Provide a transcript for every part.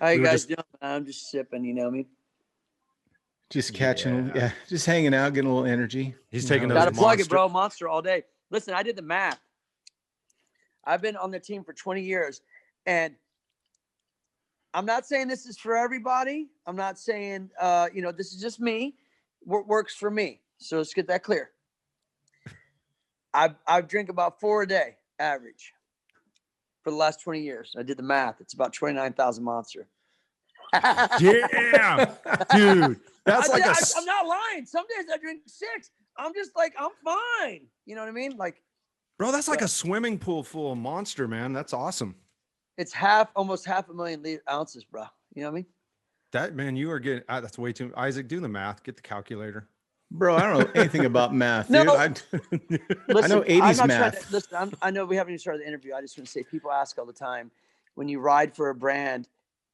How you We were guys just doing? I'm just sipping, you know me. Just catching, yeah. just hanging out, getting a little energy. He's You know taking how it those Gotta is. plug it, monster. bro. Monster all day. Listen, I did the math. I've been on the team for 20 years, and I'm not saying this is for everybody. I'm not saying, this is just me. What works for me. So let's get that clear. I drink about 4 a day average for the last 20 years. I did the math. It's about 29,000 monster. Yeah, dude. That's like I'm not lying. Some days I drink 6. I'm just like, I'm fine. You know what I mean? Like, bro, that's like a swimming pool full of monster, man. That's awesome. it's almost half a million ounces, bro. You know what I mean? That, man, you are getting, that's way too, Isaac, do the math, get the calculator. Bro, I don't know anything about math, No. dude. Listen, I know 80s I'm not math. Trying to, listen, I know we haven't even started the interview. I just want to say, people ask all the time, when you ride for a brand,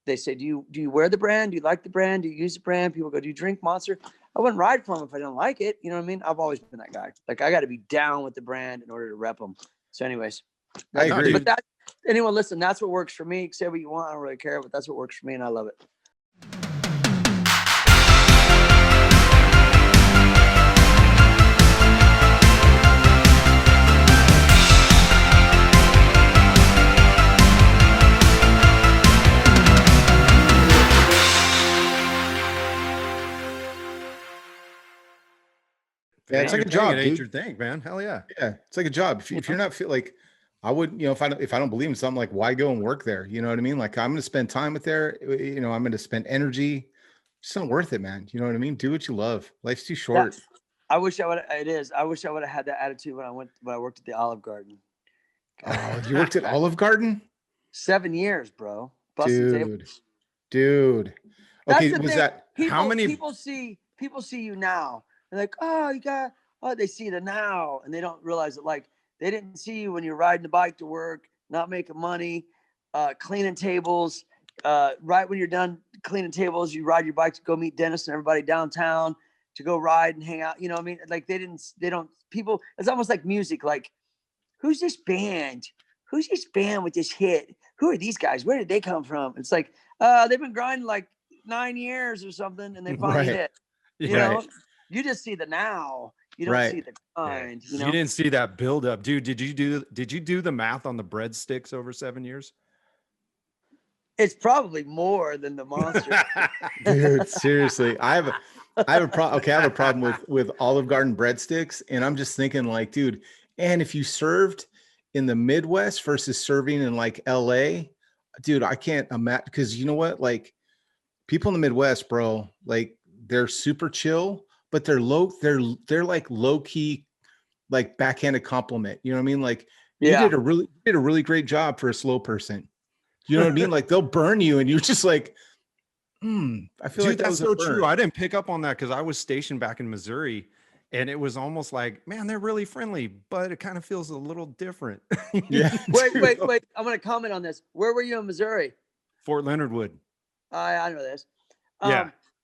they say, do you wear the brand? Do you like the brand? Do you use the brand? People go, do you drink Monster? I wouldn't ride for them if I don't like it. You know what I mean? I've always been that guy. Like, I got to be down with the brand in order to rep them. So anyways, I agree. But anyone listen, that's what works for me. Say what you want. I don't really care, but that's what works for me. And I love it. Yeah, it's like a job, dude. Your thing, man. Hell yeah. Yeah, it's like a job. If you're not feel like, I would, if I don't believe in something, like, why go and work there? You know what I mean? Like, I'm going to spend time with there. I'm going to spend energy. It's not worth it, man. You know what I mean? Do what you love. Life's too short. I wish I would. It is. I wish I would have had that attitude when I worked at the Olive Garden. Oh, you worked at Olive Garden? 7 years, bro. Dude. Okay, was that how many people see you now? They're like, they see the now, and they don't realize that, like, they didn't see you when you're riding the bike to work, not making money, cleaning tables. Right when you're done cleaning tables, you ride your bike to go meet Dennis and everybody downtown to go ride and hang out. You know what I mean? Like, people, it's almost like music. Like, who's this band? Who's this band with this hit? Who are these guys? Where did they come from? It's like, they've been grinding like 9 years or something, and they finally hit. You know, you just see the now. You don't see the grind. You didn't see that build up, dude. Did you do the math on the breadsticks over 7 years? It's probably more than the monster. Dude, seriously. I have a problem with Olive Garden breadsticks, and I'm just thinking, like, dude, and if you served in the Midwest versus serving in like LA, dude, I can't imagine, because you know what? Like, people in the Midwest, bro, like, they're super chill, but they're like low key, like, backhanded compliment. You know what I mean? Like, you did a really great job for a slow person. You know what I mean? Like, they'll burn you, and you're just like, I feel like that's so true. I didn't pick up on that because I was stationed back in Missouri, and it was almost like, man, they're really friendly, but it kind of feels a little different. Yeah. Wait. I'm going to comment on this. Where were you in Missouri? Fort Leonard Wood. I know this.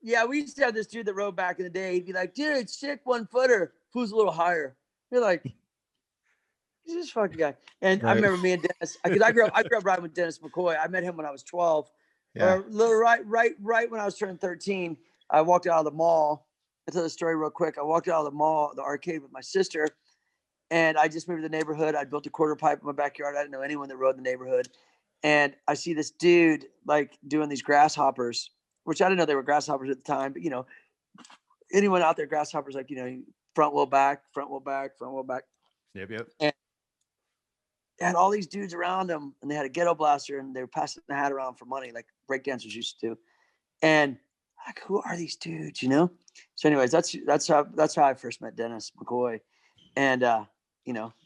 Yeah, we used to have this dude that rode back in the day. He'd be like, dude, sick 1-footer. Who's a little higher? You're like, who's this fucking guy? And I remember me and Dennis, because I grew up riding with Dennis McCoy. I met him when I was 12. Yeah. Right when I was turning 13, I walked out of the mall. I'll tell the story real quick. I walked out of the mall, the arcade, with my sister, and I just moved to the neighborhood. I built a quarter pipe in my backyard. I didn't know anyone that rode in the neighborhood. And I see this dude, like, doing these grasshoppers, which I didn't know they were grasshoppers at the time, but, anyone out there, grasshoppers, like, front wheel back. Yep. And they had all these dudes around them, and they had a ghetto blaster, and they were passing the hat around for money, like breakdancers used to do. And like, who are these dudes? So anyways, that's how I first met Dennis McCoy, and the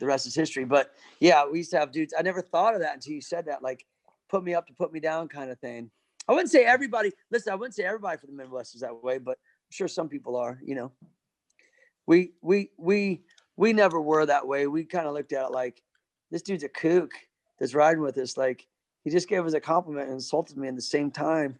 rest is history. But yeah, we used to have dudes. I never thought of that until you said that, like, put me up to put me down kind of thing. I wouldn't say everybody. Listen, I wouldn't say everybody from the Midwest is that way, but I'm sure some people are. We never were that way. We kind of looked at it like, this dude's a kook that's riding with us. Like, he just gave us a compliment and insulted me at the same time.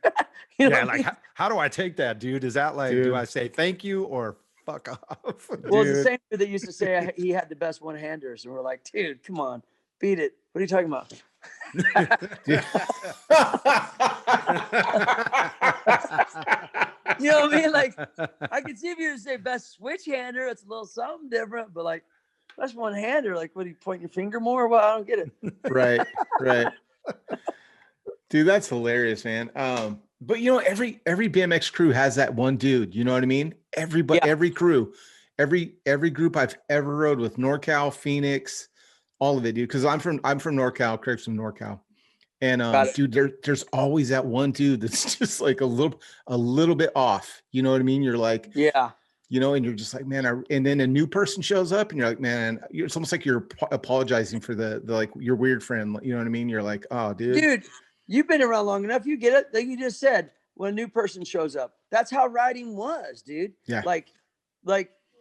Like, how do I take that, dude? Is that like, do I say thank you or fuck off? Well, it's the same dude that used to say he had the best one-handers, and we're like, dude, come on, beat it. What are you talking about? Dude. You know what I mean? Like, I can see if you were to say best switch hander, it's a little something different, but like best one hander, like what, do you point your finger more? Well, I don't get it. Right. Dude, that's hilarious, man. But you know, every BMX crew has that one dude, you know what I mean? Everybody, every crew, every group I've ever rode with, NorCal, Phoenix, all of it, dude. Cause I'm from NorCal, Craig's from NorCal. And dude, there's always that one dude that's just like a little bit off. You know what I mean? You're like, yeah, you know, and you're just like, man, and then a new person shows up and you're like, man, it's almost like you're apologizing for the like your weird friend. You know what I mean? You're like, oh, dude, you've been around long enough. You get it. Like you just said, when a new person shows up, that's how riding was, dude. Yeah. Like,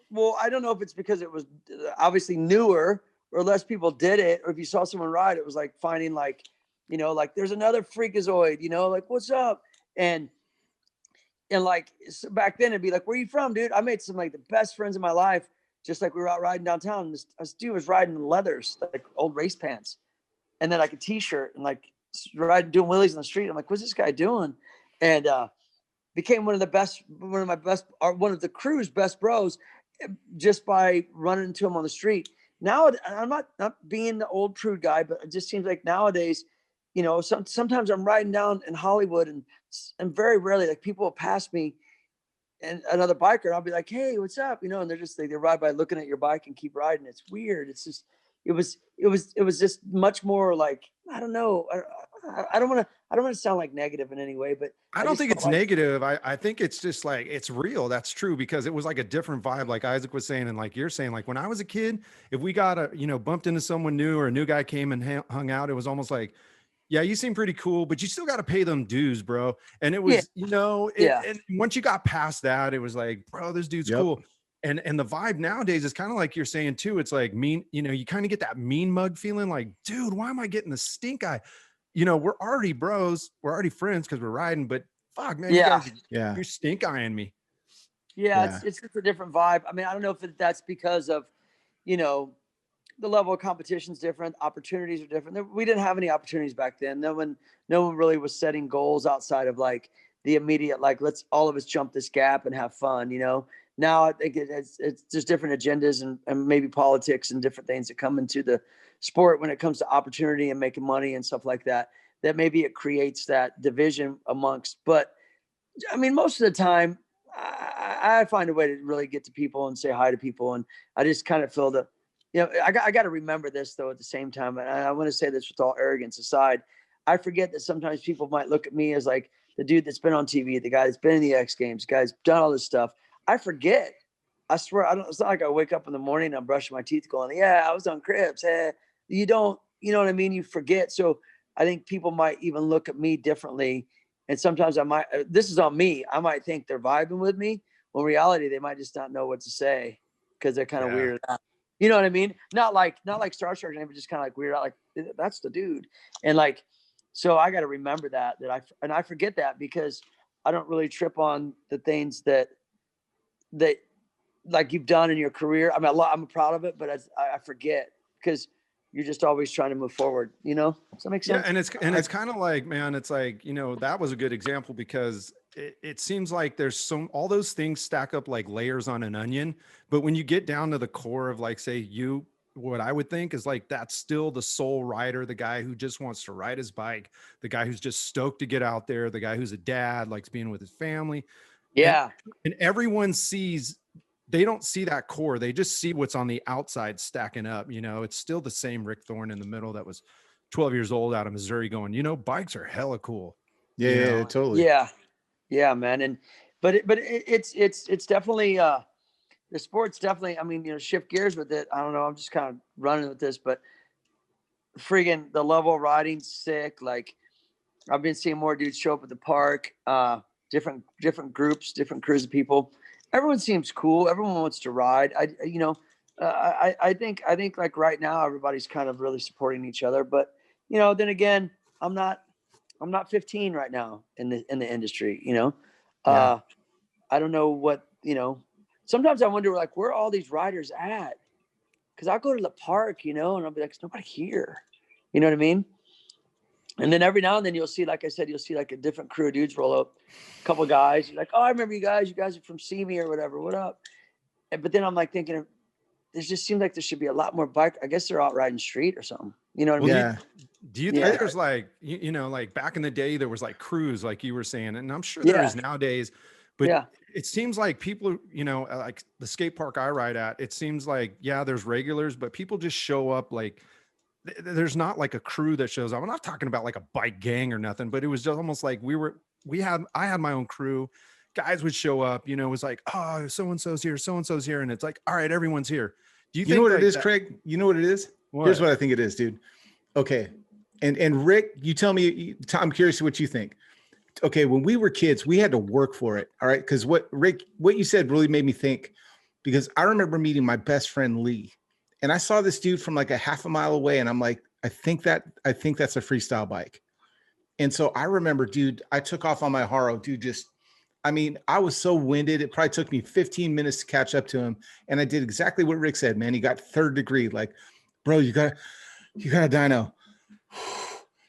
well, I don't know if it's because it was obviously newer or less people did it, or if you saw someone ride, it was like finding like, you know, like there's another freakazoid, you know, like what's up? And like back then it'd be like, where you from, dude? I made some like the best friends in my life. Just like we were out riding downtown. This dude was riding in leathers, like old race pants, and then like a t-shirt and like doing wheelies on the street. I'm like, what's this guy doing? And became one of the crew's best bros just by running into him on the street. Now I'm not being the old prude guy, but it just seems like nowadays, you know, sometimes I'm riding down in Hollywood and very rarely like people will pass me and another biker and I'll be like, hey, what's up? You know, and they're just like, they ride by looking at your bike and keep riding. It's weird. It's just, it was just much more like, I don't know. I don't want to sound like negative in any way, but I don't think it's negative. I think it's just like, it's real. That's true, because it was like a different vibe. Like Isaac was saying, and like you're saying, like when I was a kid, if we got bumped into someone new or a new guy came and hung out, it was almost like, yeah, you seem pretty cool, but you still got to pay them dues, bro. And it was, and once you got past that, it was like, bro, this dude's cool. And the vibe nowadays is kind of like you're saying too. It's like mean, you kind of get that mean mug feeling like, dude, why am I getting the stink eye? We're already bros. We're already friends because we're riding, but fuck, man, you guys, you're stink eyeing me. Yeah, it's just a different vibe. I mean, I don't know if that's because of, the level of competition is different. Opportunities are different. We didn't have any opportunities back then. No one really was setting goals outside of like the immediate, like, let's all of us jump this gap and have fun, Now I think it's just different agendas and maybe politics and different things that come into the sport when it comes to opportunity and making money and stuff like that, that maybe it creates that division amongst. But I mean, most of the time I find a way to really get to people and say hi to people. And I just kind of feel I got to remember this though, at the same time. And I want to say this with all arrogance aside, I forget that sometimes people might look at me as like the dude that's been on TV, the guy that's been in the X Games, the guy's done all this stuff. I forget. I swear, it's not like I wake up in the morning and I'm brushing my teeth going, yeah, I was on Cribs. Hey, you don't, you know what I mean? You forget. So I think people might even look at me differently. And sometimes this is on me, I might think they're vibing with me. When in reality, they might just not know what to say because they're kind of weirded out. You know what I mean? Not like starstruck, but just kind of like weirded out. Like, that's the dude. And like, so I got to remember that I forget that because I don't really trip on the things that like you've done in your career. I mean, I'm proud of it, but I forget because you're just always trying to move forward, Does that make sense? Yeah, and it's kind of like, man, it's like, that was a good example because it seems like there's all those things stack up like layers on an onion. But when you get down to the core of like, say what I would think is like, that's still the soul rider, the guy who just wants to ride his bike, the guy who's just stoked to get out there, the guy who's a dad, likes being with his family. Yeah. And everyone they don't see that core. They just see what's on the outside stacking up. It's still the same Rick Thorne in the middle that was 12 years old out of Missouri going, bikes are hella cool. Yeah, totally. Yeah, man. But it's definitely, the sport's definitely, I mean, shift gears with it. I don't know. I'm just kind of running with this, but friggin' the level of riding's sick. Like I've been seeing more dudes show up at the park, different groups, different crews of people. Everyone seems cool. Everyone wants to ride. I think like right now, everybody's kind of really supporting each other, but then again, I'm not 15 right now in the industry, I don't know what, sometimes I wonder like where are all these riders at? Cause I'll go to the park, and I'll be like, there's nobody here. You know what I mean? And then every now and then you'll see, like I said, you'll see like a different crew of dudes roll up, a couple of guys. You're like, oh, I remember you guys. You guys are from Simi or whatever. What up? But then I'm like thinking, there just seems like there should be a lot more bike. I guess they're out riding street or something. You know what I mean? Yeah. Do you think there's like, you know, like back in the day, there was like crews, like you were saying, and I'm sure there is nowadays, but it seems like people, you know, like the skate park I ride at, it seems like, there's regulars, but people just show up like, there's not like a crew that shows up. I'm not talking about like a bike gang or nothing, but it was just almost like I had my own crew. Guys would show up, you know, it was like, oh, so-and-so's here, so-and-so's here. And it's like, all right, everyone's here. Do you think know what like it is, Craig? You know what it is? What? Here's what I think it is, dude. Okay. And Rick, you tell me, I'm curious what you think. Okay. When we were kids, we had to work for it. All right. Cause what you said really made me think, because I remember meeting my best friend, Lee, and I saw this dude from like a half a mile away. And I'm like, I think that's a freestyle bike. And so I remember, dude, I took off on my Haro, dude, I was so winded. It probably took me 15 minutes to catch up to him. And I did exactly what Rick said, man. He got third degree. Like, bro, you got a dyno.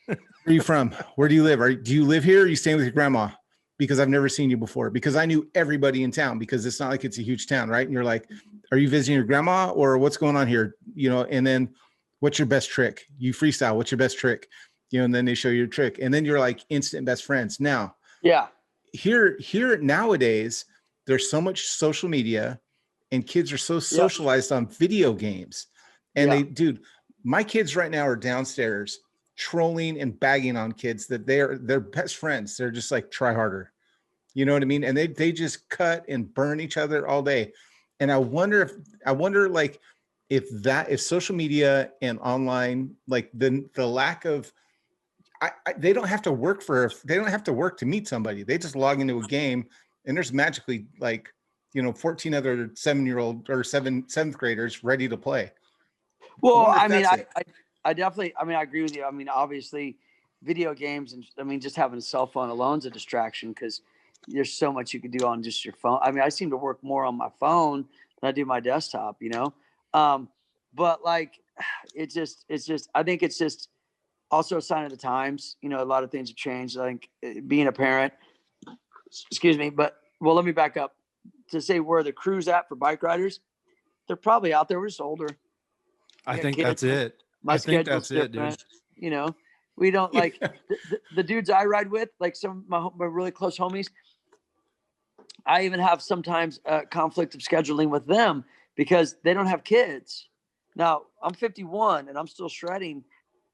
Where are you from? Where do you live? Do you live here? Or are you staying with your grandma? Because I've never seen you before. Because I knew everybody in town, because it's not like it's a huge town, right? And you're like, are you visiting your grandma or what's going on here? You know, and then what's your best trick? You freestyle. What's your best trick? You know, and then they show you your trick. And then you're like instant best friends. Now, here nowadays, there's so much social media and kids are so socialized on video games. And dude, my kids right now are downstairs trolling and bagging on kids that they're best friends. They're just like, try harder. You know what I mean? And they just cut and burn each other all day. And I wonder like if social media and online, like the lack of, they don't have to work to meet somebody. They just log into a game and there's magically like, you know, 14 other 7-year-old or seventh graders ready to play. Well, I definitely, I agree with you. I mean, obviously video games and just having a cell phone alone is a distraction because there's so much you can do on just your phone. I mean, I seem to work more on my phone than I do my desktop, you know? But like, it's just, I think it's just also a sign of the times. You know, a lot of things have changed. I think being a parent, well, let me back up to say where the crew's at for bike riders. They're probably out there. We're just older. I think that's it. My schedule's different. Dude. You know, we don't like the dudes I ride with, like some of my really close homies. I even have sometimes a conflict of scheduling with them because they don't have kids. Now I'm 51 and I'm still shredding.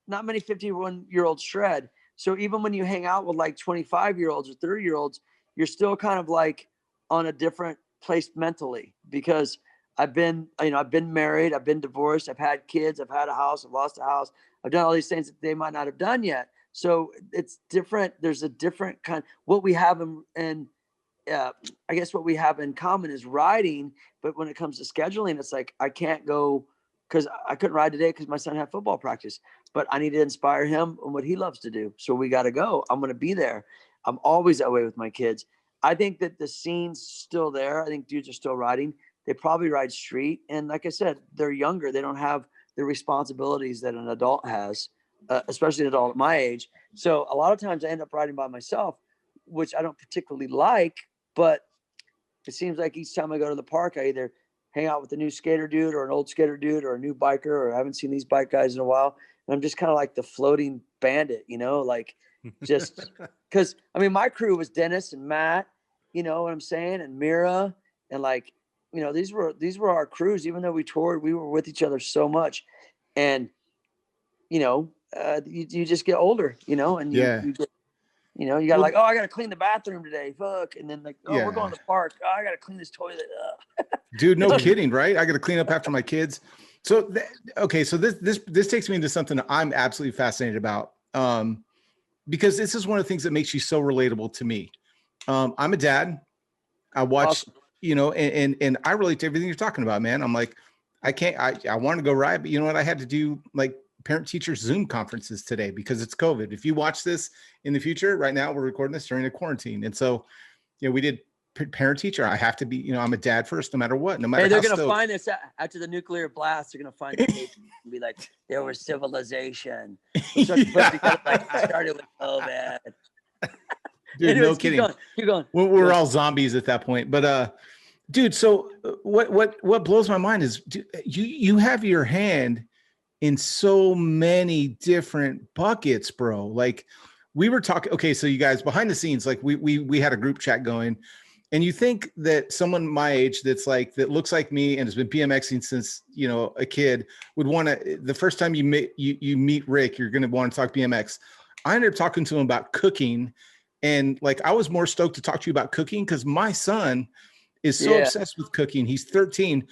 Not many 51-year-olds shred. So even when you hang out with like 25-year-olds or 30-year-olds, you're still kind of like on a different place mentally because I've been married, I've been divorced, I've had kids, I've had a house, I've lost a house. I've done all these things that they might not have done yet. So it's different. There's a different kind. What we have I guess what we have in common is riding. But when it comes to scheduling, it's like I can't go because I couldn't ride today because my son had football practice. But I need to inspire him on what he loves to do. So we got to go. I'm going to be there. I'm always that way with my kids. I think that the scene's still there. I think dudes are still riding. They probably ride street. And like I said, they're younger. They don't have the responsibilities that an adult has, especially an adult at my age. So a lot of times I end up riding by myself, which I don't particularly like, but it seems like each time I go to the park, I either hang out with a new skater dude or an old skater dude or a new biker, or I haven't seen these bike guys in a while. And I'm just kind of like the floating bandit, you know, like just because, my crew was Dennis and Matt, you know what I'm saying? And Mira and like, you know, these were our crews. Even though we toured, we were with each other so much. And, you know, you just get older, you know, and you get, you know, you got like, oh, I got to clean the bathroom today. Fuck. And then like, oh, we're going to the park. Oh, I got to clean this toilet. Dude, no kidding, right? I got to clean up after my kids. So, so this takes me into something I'm absolutely fascinated about. Because this is one of the things that makes you so relatable to me. I'm a dad. I watch, awesome. You know, and I relate to everything you're talking about, man. I'm like, I want to go ride, but you know what? I had to do like parent teacher Zoom conferences today because it's COVID. If you watch this in the future, right now we're recording this during a quarantine. And so, you know, we did parent teacher. I have to be, you know, I'm a dad first, no matter what, no matter Hey, they're how going to stoked. find this after the nuclear blast. They're going to find the tape and be like, there was civilization. We'll start to put it together like it started with COVID. Dude, Anyways, no kidding. Keep going. We're all zombies at that point. But dude, so what blows my mind is you have your hand in so many different buckets, bro. Like we were talking, okay, so you guys behind the scenes, like we had a group chat going, and you think that someone my age that looks like me and has been BMXing since, you know, a kid would want to, the first time you meet Rick, you're going to want to talk BMX. I ended up talking to him about cooking. And like, I was more stoked to talk to you about cooking because my son is so obsessed with cooking. He's 13.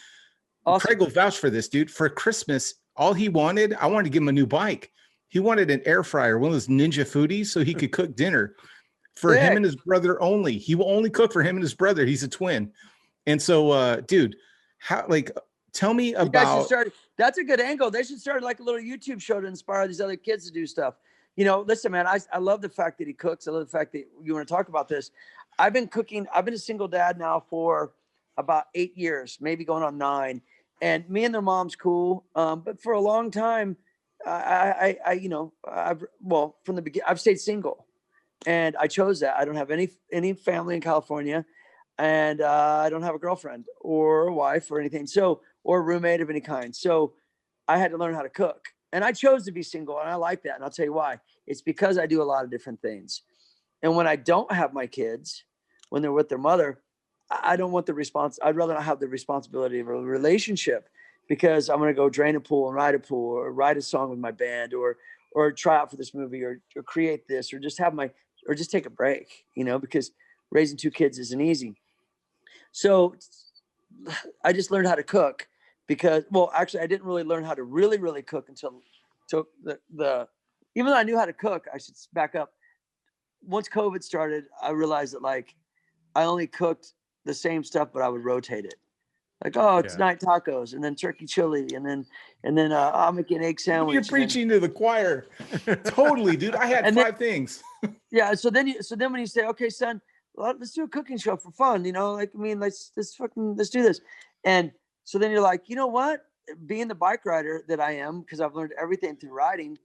Awesome. Craig will vouch for this, dude. For Christmas, all he wanted, I wanted to give him a new bike. He wanted an air fryer, one of those Ninja Foodies, so he could cook dinner for him and his brother only. He will only cook for him and his brother. He's a twin. And so, dude, tell me about. That's a good angle. They should start like a little YouTube show to inspire these other kids to do stuff. You know, listen, man, I love the fact that he cooks. I love the fact that you want to talk about this. I've been cooking. I've been a single dad now for about 8 years, maybe going on 9. And me and their mom's cool. But for a long time, from the beginning, I've stayed single, and I chose that. I don't have any family in California, and I don't have a girlfriend or a wife or anything. So, or a roommate of any kind. So I had to learn how to cook. And I chose to be single, and I like that. And I'll tell you why. It's because I do a lot of different things. And when I don't have my kids, when they're with their mother, I don't want the response. I'd rather not have the responsibility of a relationship because I'm going to go drain a pool and or write a song with my band or try out for this movie or create this or just take a break, you know, because raising 2 kids isn't easy. So I just learned how to cook. Because, well, actually, I didn't really learn how to really, really cook until even though I knew how to cook, I should back up. Once COVID started, I realized that like I only cooked the same stuff, but I would rotate it. Like, oh, it's night tacos and then turkey chili and then I'll make an egg sandwich. You're preaching to the choir. Totally, dude. I had 5 things. Yeah. So then when you say, okay, son, let's do a cooking show for fun, you know, like, I mean, let's do this. And so then you're like, you know what? Being the bike rider that I am, because I've learned everything through riding,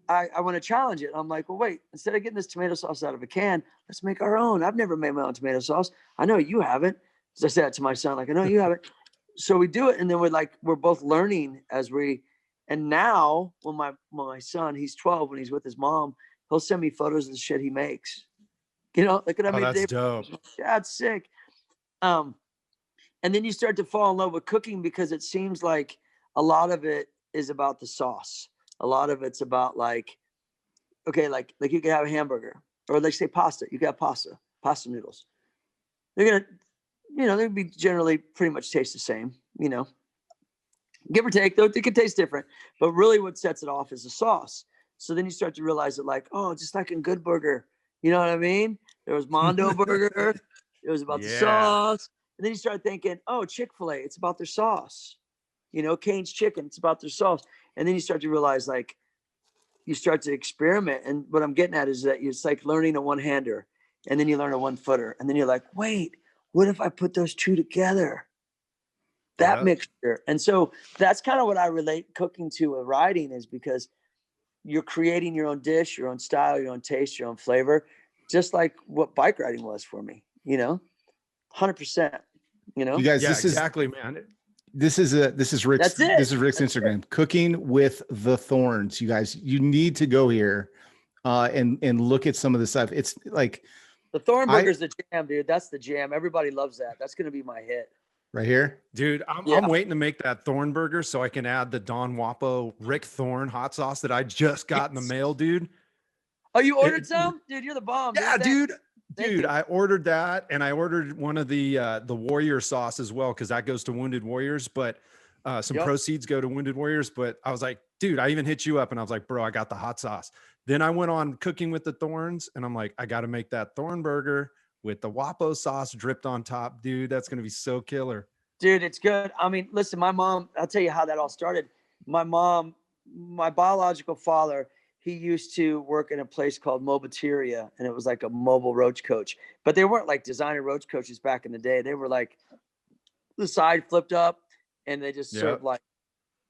I want to challenge it. I'm like, well, wait, instead of getting this tomato sauce out of a can, let's make our own. I've never made my own tomato sauce. I know you haven't. As I said that to my son, like, I know you haven't. So we do it. And then we're both learning and now when my son, he's 12, when he's with his mom, he'll send me photos of the shit he makes. You know, look at him. Oh, that's dope. That's sick. And then you start to fall in love with cooking because it seems like a lot of it is about the sauce. A lot of it's about like, okay, like you can have a hamburger or like say pasta. You can have pasta noodles. They're going to, you know, they'd be generally pretty much taste the same, you know, give or take, though they could taste different. But really what sets it off is the sauce. So then you start to realize that like, oh, just like in Good Burger, you know what I mean? There was Mondo Burger. It was about the sauce. And then you start thinking, oh, Chick-fil-A, it's about their sauce. You know, Cane's Chicken, it's about their sauce. And then you start to realize, like, you start to experiment. And what I'm getting at is that it's like learning a one-hander. And then you learn a one-footer. And then you're like, wait, what if I put those 2 together? That mixture. And so that's kind of what I relate cooking to a riding is because you're creating your own dish, your own style, your own taste, your own flavor, just like what bike riding was for me, you know? 100%, you know. You guys, exactly, man. This is Rick's Instagram, Cooking with the Thorns. You guys, you need to go here and look at some of the stuff. It's like the Thorn Burger's the jam, dude. That's the jam. Everybody loves that. That's gonna be my hit. Right here, dude. I'm waiting to make that Thorn Burger so I can add the Don Wapo Rick Thorne hot sauce that I just got in the mail, dude. Oh, you ordered some? Dude, you're the bomb. Yeah, dude. Dude, I ordered that, and I ordered one of the Warrior sauce as well because that goes to Wounded Warriors. But some proceeds go to Wounded Warriors. But I was like, dude, I even hit you up, and I was like, bro, I got the hot sauce. Then I went on Cooking with the Thorns, and I'm like, I got to make that Thorn Burger with the Wapo sauce dripped on top, dude. That's gonna be so killer. Dude, it's good. I mean, listen, my mom. I'll tell you how that all started. My mom, my biological father, he used to work in a place called Mobateria, and it was like a mobile roach coach. But they weren't like designer roach coaches back in the day. They were like the side flipped up, and they just served like,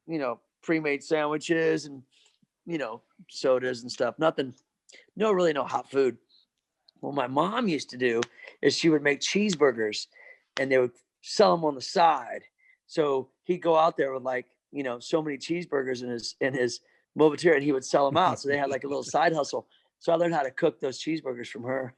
you know, pre-made sandwiches and, you know, sodas and stuff. Nothing, no hot food. What my mom used to do is she would make cheeseburgers, and they would sell them on the side. So he'd go out there with like, you know, so many cheeseburgers in his Mobateria, and he would sell them out. So they had like a little side hustle. So I learned how to cook those cheeseburgers from her.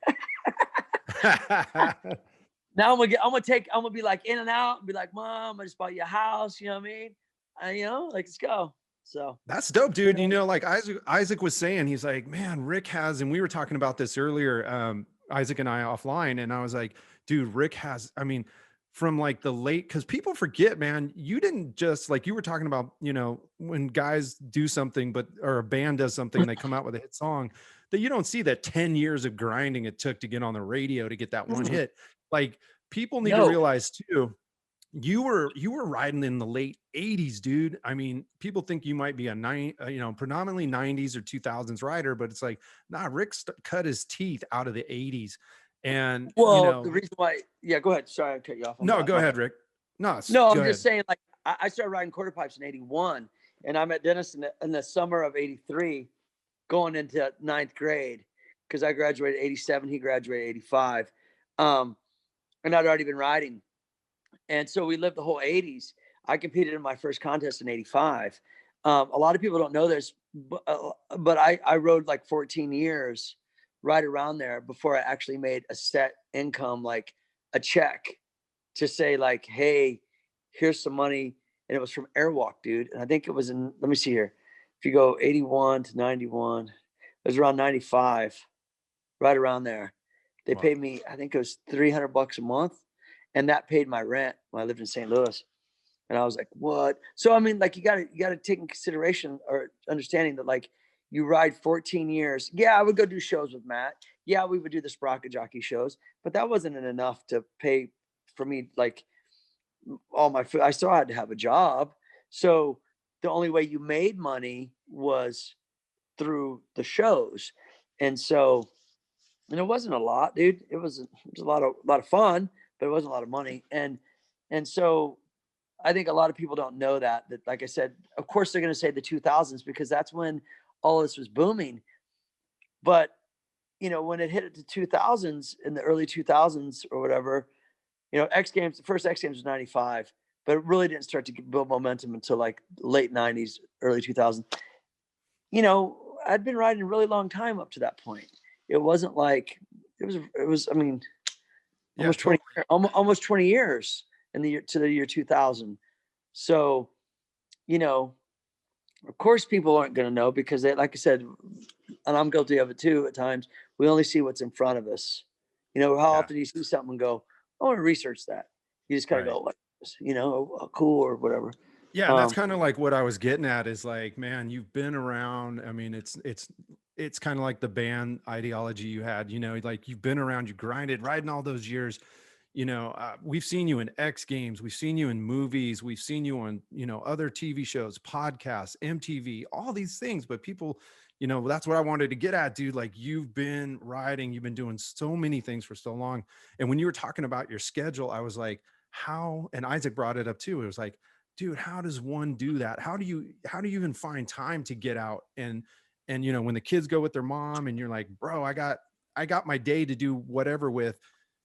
Now I'm gonna be like in and out and be like, Mom, I just bought you a house. You know what I mean? You know, like, let's go. So that's dope, dude. You know, like Isaac was saying, he's like, man, Rick has, and we were talking about this earlier, Isaac and I offline, and I was like, dude, Rick has, I mean, from like the late, because people forget, man, you didn't just, like you were talking about, you know, when guys do something, or a band does something and they come out with a hit song, that you don't see that 10 years of grinding it took to get on the radio to get that one hit. Like, people need to realize too, you were riding in the late 80s, dude. I mean, people think you might be a predominantly 90s or 2000s rider, but it's like, nah, Rick cut his teeth out of the 80s. And the reason why, go ahead. Sorry, I cut you off. No, go ahead, Rick. No, I'm just saying, like, I started riding quarter pipes in 81, and I met Dennis in the summer of 83, going into 9th grade, because I graduated 87, he graduated 85. And I'd already been riding. And so we lived the whole 80s. I competed in my first contest in 85. A lot of people don't know this, but I rode like 14 years right around there before I actually made a set income, like a check to say like, hey, here's some money. And it was from Airwalk, dude. And I think it was let me see here. If you go 81 to 91, it was around 95, right around there. They paid me, I think it was $300 a month. And that paid my rent when I lived in St. Louis. And I was like, what? So, I mean, like, you gotta take in consideration or understanding that, like, you ride 14 years. Yeah, I would go do shows with Matt. Yeah, we would do the Sprocket Jockey shows, but that wasn't enough to pay for me, like, all my food. I still had to have a job. So the only way you made money was through the shows. And so, and it wasn't a lot, dude. It was a lot of fun, but it wasn't a lot of money. And so I think a lot of people don't know that, like I said, of course they're going to say the 2000s, because that's when all this was booming. But, you know, when it hit the 2000s, in the early 2000s or whatever, you know, the first X Games was 95, but it really didn't start to build momentum until like late 90s, early 2000s. You know, I'd been riding a really long time up to that point. It wasn't like, it was, I mean, almost 20 years in the year 2000. So, you know, of course people aren't going to know, because they, like I said, and I'm guilty of it too at times, we only see what's in front of us. You know, how often do you see something and go, I want to research that? You just kind of go, like, you know, cool or whatever. Yeah, and that's kind of like what I was getting at, is like, man, you've been around. I mean, it's kind of like the band ideology you had, you know, like, you've been around, you grinded, riding all those years. You know, we've seen you in X Games, we've seen you in movies, we've seen you on, you know, other TV shows, podcasts, MTV, all these things. But people, you know, that's what I wanted to get at, dude. Like, you've been riding, you've been doing so many things for so long. And when you were talking about your schedule, I was like, how, and Isaac brought it up too. It was like, dude, how does one do that? How do you even find time to get out? And, you know, when the kids go with their mom and you're like, bro, I got my day to do whatever with,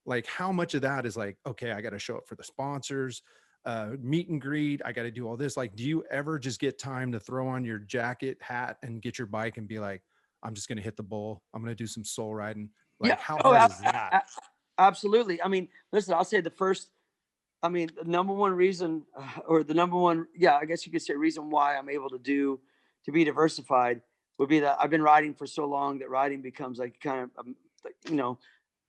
like, how much of that is like, okay, I got to show up for the sponsors, meet and greet. I got to do all this. Like, do you ever just get time to throw on your jacket, hat, and get your bike and be like, I'm just going to hit the bowl, I'm going to do some soul riding? Like, how hard is that? Absolutely. I mean, listen, I'll say the number one reason, I guess you could say reason why I'm able to be diversified would be that I've been riding for so long that riding becomes like kind of, you know,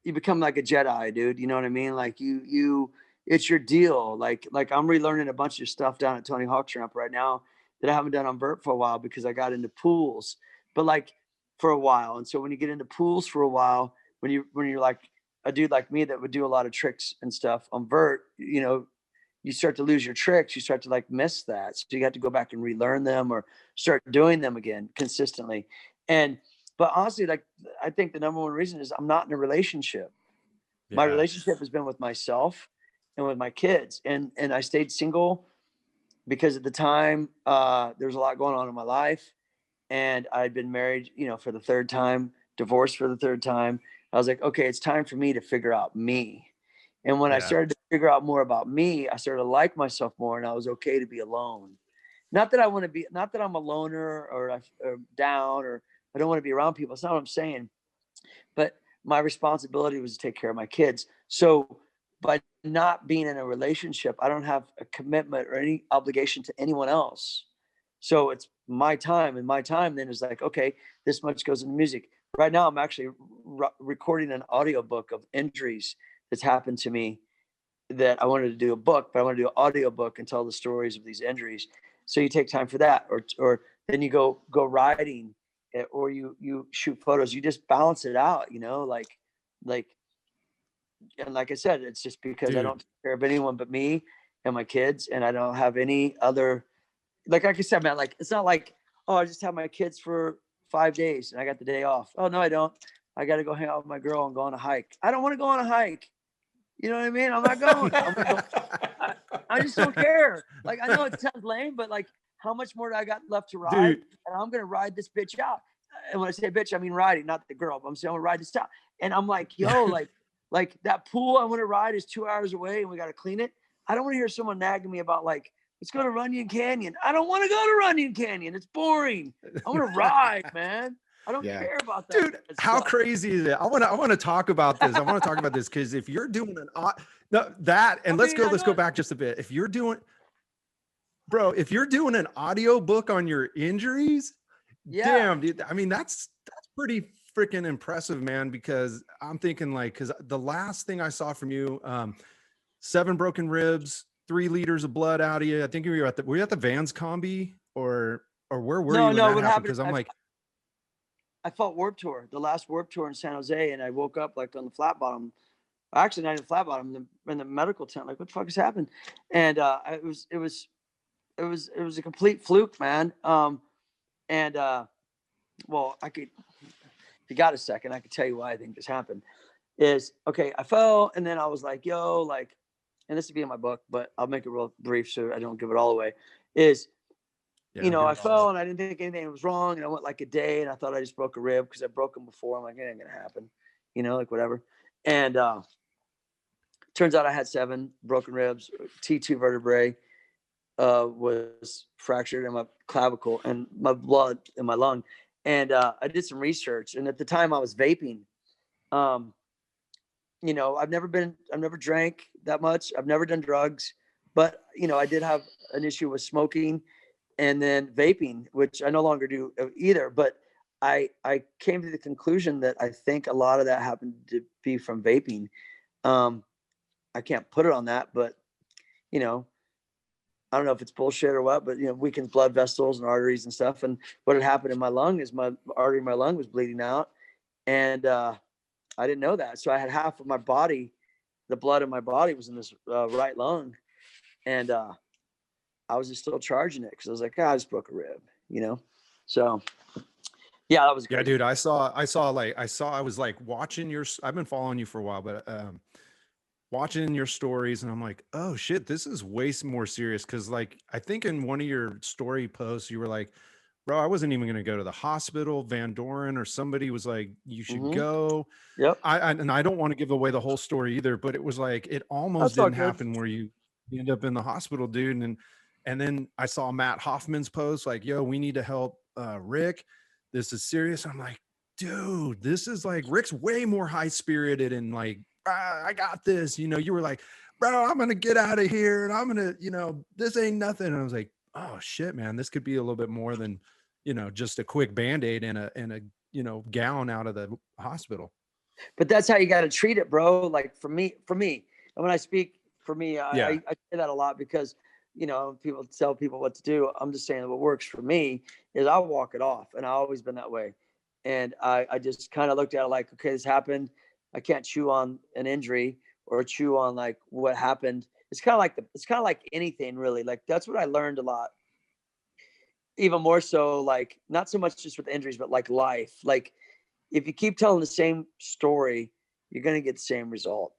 you become like a Jedi, dude. You know what I mean? Like it's your deal. Like I'm relearning a bunch of stuff down at Tony Hawk's ramp right now that I haven't done on vert for a while, because I got into pools, but like for a while. And so when you get into pools for a while, when you're like a dude like me that would do a lot of tricks and stuff on vert, you know, you start to lose your tricks. You start to like miss that. So you have to go back and relearn them or start doing them again consistently. But honestly, like, I think the number one reason is I'm not in a relationship. Yeah. My relationship has been with myself and with my kids. And I stayed single because at the time, there was a lot going on in my life. And I'd been married, for the third time, divorced for the third time. I was like, okay, it's time for me to figure out me. And when I started to figure out more about me, I started to like myself more, and I was okay to be alone. Not that I'm a loner or down, or I don't want to be around people. That's not what I'm saying. But my responsibility was to take care of my kids. So by not being in a relationship, I don't have a commitment or any obligation to anyone else. So it's my time, and my time then is like, okay, this much goes into music. Right now, I'm actually recording an audiobook of injuries that's happened to me that I wanted to do a book, but I want to do an audiobook and tell the stories of these injuries. So you take time for that, or then you go riding, or you shoot photos. You just balance it out, and like I said, it's just because I don't take care of anyone but me and my kids, and I don't have any other, like I said, man, like, it's not like, oh, I just have my kids for 5 days and I got the day off. Oh, no, I don't. I got to go hang out with my girl and go on a hike. I don't want to go on a hike. You know what I mean? I'm not going. I just don't care. Like, I know it sounds lame, but like, how much more do I got left to ride? Dude. And I'm going to ride this bitch out. And when I say bitch, I mean riding, not the girl, but I'm saying I'm going to ride this out. And I'm like, yo, like that pool I want to ride is 2 hours away and we got to clean it. I don't want to hear someone nagging me about, like, let's go to Runyon Canyon. I don't want to go to Runyon Canyon. It's boring. I want to ride, man. I don't care about that. Dude, how crazy is it? I want to talk about this. I want to talk about this because if you're doing let's go back just a bit. If you're doing an audio book on your injuries, damn, dude. I mean, that's pretty freaking impressive, man, because I'm thinking, like, because the last thing I saw from you, 7 broken ribs, 3 liters of blood out of you. I think were you at the Vans Combi or where were you? No, what happened? Because I'm like, I fought Warped Tour, the last Warped Tour in San Jose, and I woke up like on the flat bottom. Actually, not in the flat bottom, in the medical tent. Like, what the fuck has happened? And it was a complete fluke, man. Well, if you got a second, I could tell you why I think this happened. Is okay. I fell, and then I was like, yo, like, and this would be in my book, but I'll make it real brief so I don't give it all away. I fell and I didn't think anything was wrong. And I went like a day and I thought I just broke a rib because I broke them before. I'm like, it ain't going to happen, like whatever. And turns out I had 7 broken ribs, T2 vertebrae was fractured in my clavicle and my blood in my lung. And I did some research. And at the time I was vaping. I've never drank that much. I've never done drugs, but I did have an issue with smoking and then vaping, which I no longer do either. But I came to the conclusion that I think a lot of that happened to be from vaping. I can't put it on that, but I don't know if it's bullshit or what, but weakens blood vessels and arteries and stuff. And what had happened in my lung is my artery in my lung was bleeding out, and I didn't know that. So I had half of my body, the blood in my body was in this right lung. And I was just still charging it because I was like, I just broke a rib, So yeah, that was great. Yeah, dude. I was like watching I've been following you for a while, but watching your stories, and I'm like, oh shit, this is way more serious. Cause like, I think in one of your story posts, you were like, bro, I wasn't even going to go to the hospital. Van Doren or somebody was like, you should go. Yep. And I don't want to give away the whole story either, but it was like, it almost didn't happen where you end up in the hospital, dude. And then I saw Matt Hoffman's post like, yo, we need to help Rick. This is serious. I'm like, dude, this is like, Rick's way more high spirited and like, I got this, you were like, bro, I'm going to get out of here. And I'm going to, this ain't nothing. And I was like, oh shit, man, this could be a little bit more than, just a quick Band-Aid and a gown out of the hospital. But that's how you got to treat it, bro. Like for me, and when I speak for me, I say that a lot because, people tell people what to do. I'm just saying what works for me is I'll walk it off, and I've always been that way. And I just kind of looked at it like, okay, this happened. I can't chew on an injury or chew on like what happened. It's kind of like anything really. Like that's what I learned a lot even more so, like, not so much just with injuries, but like life. Like, if you keep telling the same story, you're going to get the same result.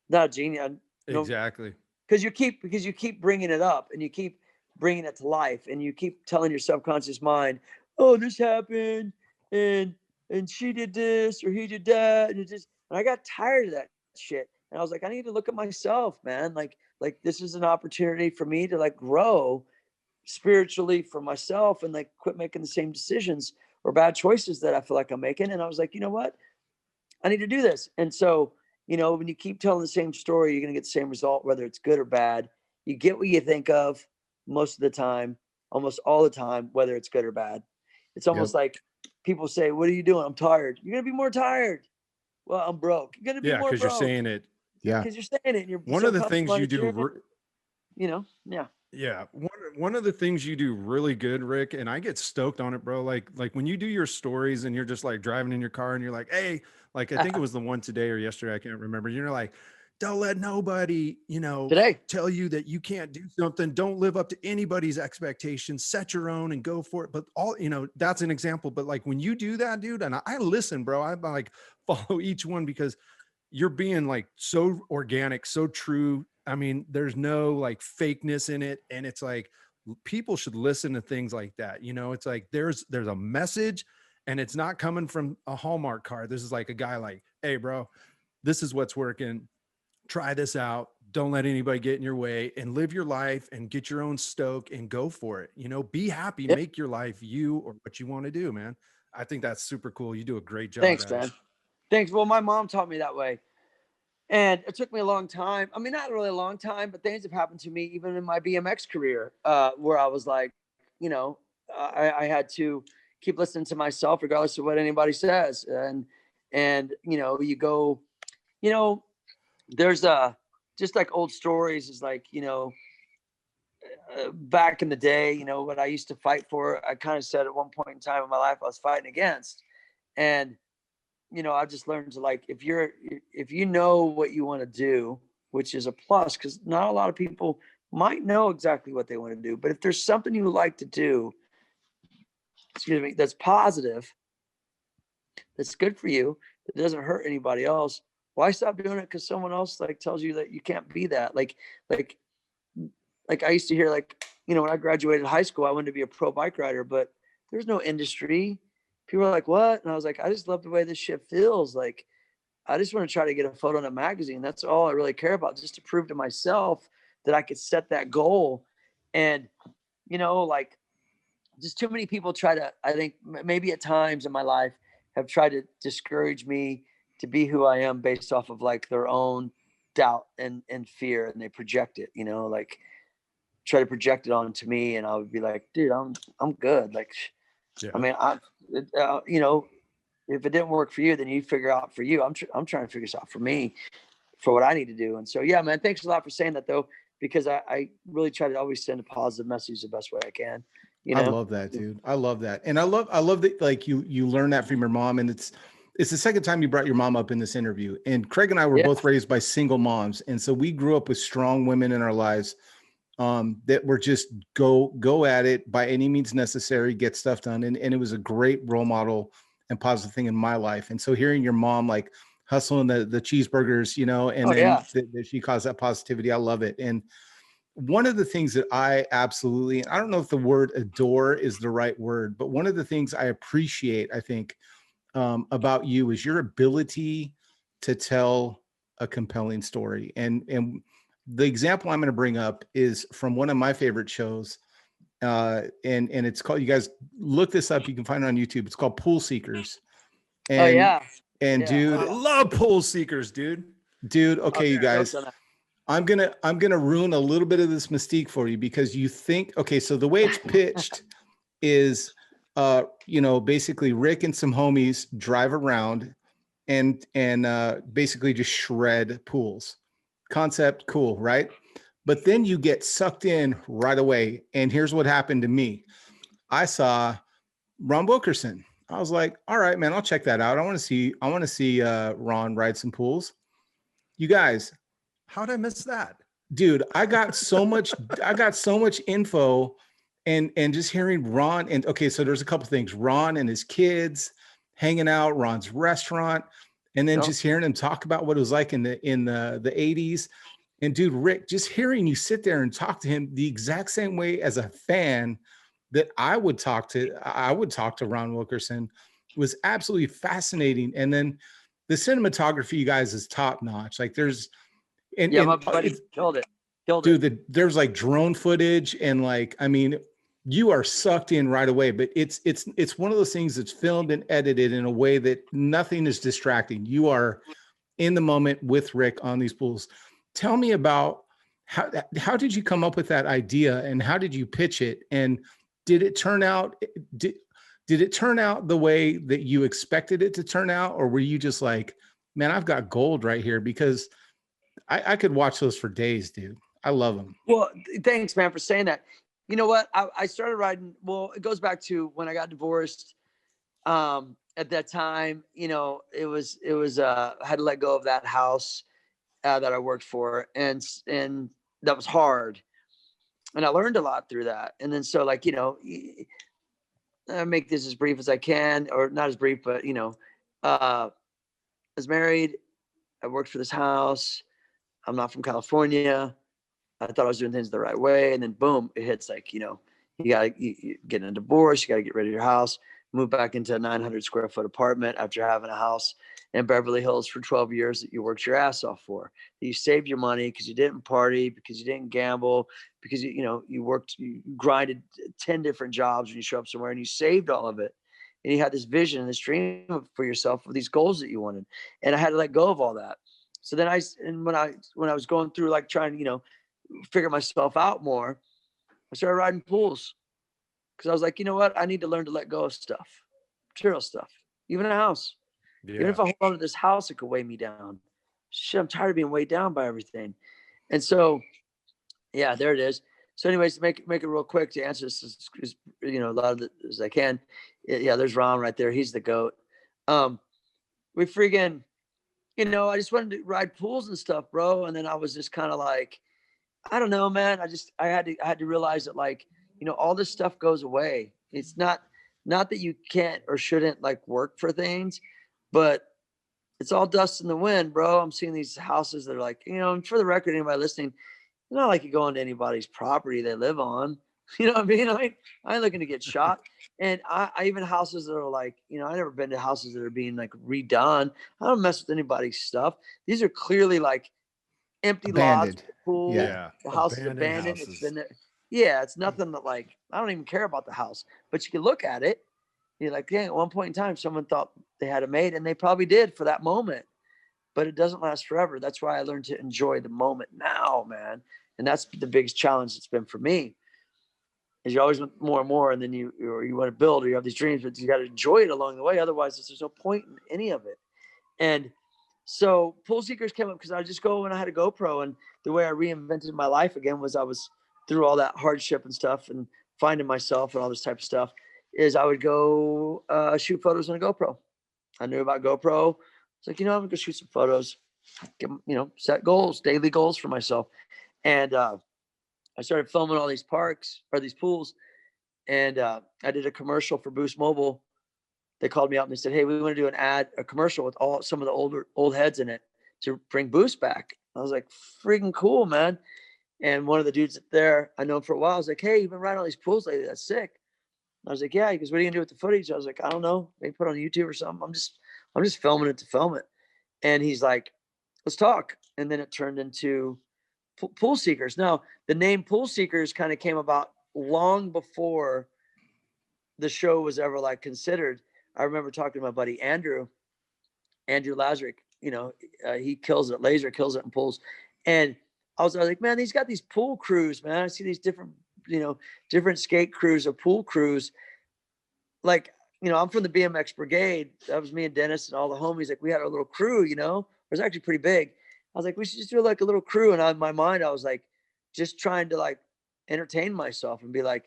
Not genius. Exactly. Because you keep bringing it up, and you keep bringing it to life, and you keep telling your subconscious mind, oh, this happened, and she did this, or he did that, and I got tired of that shit. And I was like, I need to look at myself, man. Like this is an opportunity for me to like grow spiritually for myself, and like quit making the same decisions or bad choices that I feel like I'm making. And I was like, you know what? I need to do this. And so, when you keep telling the same story, you're going to get the same result, whether it's good or bad. You get what you think of most of the time, almost all the time, whether it's good or bad. It's almost like people say, what are you doing? I'm tired. You're going to be more tired. Well, I'm broke. You're going to be more broke. Because you're saying it. Yeah. Because you're saying it. And you're one of the things you do, yeah. Yeah. One of the things you do really good, Rick, and I get stoked on it, bro. Like when you do your stories and you're just like driving in your car and you're like, hey, like, I think it was the one today or yesterday, I can't remember. You're like, don't let nobody, today tell you that you can't do something. Don't live up to anybody's expectations, set your own and go for it. But that's an example. But like when you do that, dude, and I listen, bro, I like follow each one because you're being like so organic, so true. I mean, there's no like fakeness in it. And it's like, people should listen to things like that. It's like, there's a message, and it's not coming from a Hallmark card. This is like a guy like, hey bro, this is what's working. Try this out. Don't let anybody get in your way, and live your life and get your own stoke and go for it. Be happy, make your life you or what you want to do, man. I think that's super cool. You do a great job. Thanks, man. Thanks. Well, my mom taught me that way. And it took me a long time. I mean, not really a long time, but things have happened to me even in my BMX career, where I was like, I had to keep listening to myself regardless of what anybody says. And you go, there's just like old stories is like, back in the day, what I used to fight for, I kind of said at one point in time in my life, I was fighting against. And I've just learned to like, if you know what you want to do, which is a plus, because not a lot of people might know exactly what they want to do. But if there's something you like to do, that's positive, that's good for you, that doesn't hurt anybody else, why stop doing it because someone else like tells you that you can't be that? Like I used to hear like, when I graduated high school, I wanted to be a pro bike rider, but there's no industry. People are like, what? And I was like, I just love the way this shit feels. Like, I just want to try to get a photo in a magazine. That's all I really care about, just to prove to myself that I could set that goal. And, like, just too many people try to, I think maybe at times in my life have tried to discourage me to be who I am based off of like their own doubt and fear. And they project it, like try to project it onto me. And I would be like, dude, I'm good. Like, yeah. I mean, if it didn't work for you, then you figure out for you. I'm trying to figure this out for me, for what I need to do. And so, yeah, man, thanks a lot for saying that though, because I really try to always send a positive message the best way I can. I love that, dude. I love that. And I love that. Like you learn that from your mom, and it's the second time you brought your mom up in this interview. And Craig and I were both raised by single moms. And so we grew up with strong women in our lives that were just go at it by any means necessary, get stuff done. And it was a great role model and positive thing in my life. And so hearing your mom like hustling the cheeseburgers, that she caused that positivity. I love it. And one of the things that I absolutely, I don't know if the word adore is the right word, but one of the things I appreciate, I think, about you is your ability to tell a compelling story. And the example I'm going to bring up is from one of my favorite shows. And it's called, you guys look this up. You can find it on YouTube. It's called Pool Seekers. And, dude, I love Pool Seekers, dude. Okay, you guys, I'm going to ruin a little bit of this mystique for you because you think, okay, so the way it's pitched is, basically Rick and some homies drive around and basically just shred pools. Concept, cool, right? But then you get sucked in right away. And here's what happened to me. I saw Ron Wilkerson. I was like, all right, man, I'll check that out. I want to see Ron ride some pools. You guys, how'd I miss that? Dude, I got so much info and just hearing Ron and okay, so there's a couple things. Ron and his kids hanging out, Ron's restaurant, and then just hearing him talk about what it was like in the 80s. And dude, Rick, just hearing you sit there and talk to him the exact same way as a fan that I would talk to Ron Wilkerson was absolutely fascinating. And then the cinematography, you guys, is top notch. Like there's my buddy killed it. There's like drone footage and like, I mean, you are sucked in right away, but it's one of those things that's filmed and edited in a way that nothing is distracting. You are in the moment with Rick on these pools. Tell me about how did you come up with that idea and how did you pitch it? And did it turn out the way that you expected it to turn out? Or were you just like, man, I've got gold right here? Because I could watch those for days, dude. I love them. Well, thanks, man, for saying that. You know what? I started riding. Well, it goes back to when I got divorced. At that time, you know, it was I had to let go of that house that I worked for, and that was hard. And I learned a lot through that. And then so, like, you know, I make this as brief as I can, or not as brief, but you know, I was married. I worked for this house. I'm not from California. I thought I was doing things the right way. And then boom, it hits like, you know, you get in a divorce, you got to get rid of your house, move back into a 900 square foot apartment after having a house in Beverly Hills for 12 years that you worked your ass off for. You saved your money because you didn't party, because you didn't gamble, because you grinded 10 different jobs when you show up somewhere, and you saved all of it. And you had this vision and this dream for yourself of these goals that you wanted. And I had to let go of all that. So then when I was going through like trying to, you know, figure myself out more, I started riding pools because I was like, you know what? I need to learn to let go of stuff, material stuff, even a house. Yeah. Even if I hold on to this house, it could weigh me down. Shit, I'm tired of being weighed down by everything. And so, yeah, there it is. So anyways, to make it real quick to answer this as you know, a lot of it as I can. Yeah, there's Ron right there. He's the GOAT. We freaking, you know, I just wanted to ride pools and stuff, bro. And then I was just kind of like, I don't know, man. I had to realize that, like, you know, all this stuff goes away. It's not that you can't or shouldn't like work for things, but it's all dust in the wind, bro. I'm seeing these houses that are like, you know, and for the record, anybody listening, it's not like you go onto anybody's property they live on. You know what I mean? I ain't looking to get shot. And I even houses that are like, you know, I never been to houses that are being like redone. I don't mess with anybody's stuff. These are clearly like empty abandoned lots, pool. Yeah, the house is abandoned. It's been there. Yeah, it's nothing that like I don't even care about the house, but you can look at it. You're like, yeah, at one point in time, someone thought they had it made, and they probably did for that moment, but it doesn't last forever. That's why I learned to enjoy the moment now, man. And that's the biggest challenge it's been for me. Is you always want more and more, and then you want to build, or you have these dreams, but you got to enjoy it along the way. Otherwise, there's no point in any of it. And so Pool Seekers came up because I just go when I had a GoPro, and the way I reinvented my life again was I was through all that hardship and stuff and finding myself and all this type of stuff, is I would go shoot photos on a GoPro. I knew about GoPro. It's like, you know, I'm gonna go shoot some photos, you know, set goals, daily goals for myself. And I started filming all these parks or these pools, and I did a commercial for Boost Mobile. They called me up and they said, hey, we want to do a commercial with some of the old heads in it to bring Boost back. I was like, freaking cool, man. And one of the dudes there, I know him for a while, I was like, hey, you've been riding all these pools lately. That's sick. And I was like, yeah. He goes, what are you gonna do with the footage? I was like, I don't know. Maybe put it on YouTube or something. I'm just filming it to film it. And he's like, let's talk. And then it turned into Pool Seekers. Now, the name Pool Seekers kind of came about long before the show was ever like considered. I remember talking to my buddy Andrew Lazarick. You know, he kills it. Laser kills it in pools. And I was like, man, he's got these pool crews, man. I see these different skate crews or pool crews. Like, you know, I'm from the BMX brigade. That was me and Dennis and all the homies. Like, we had our little crew, you know, it was actually pretty big. I was like, we should just do like a little crew. And in my mind, I was like, just trying to like entertain myself and be like,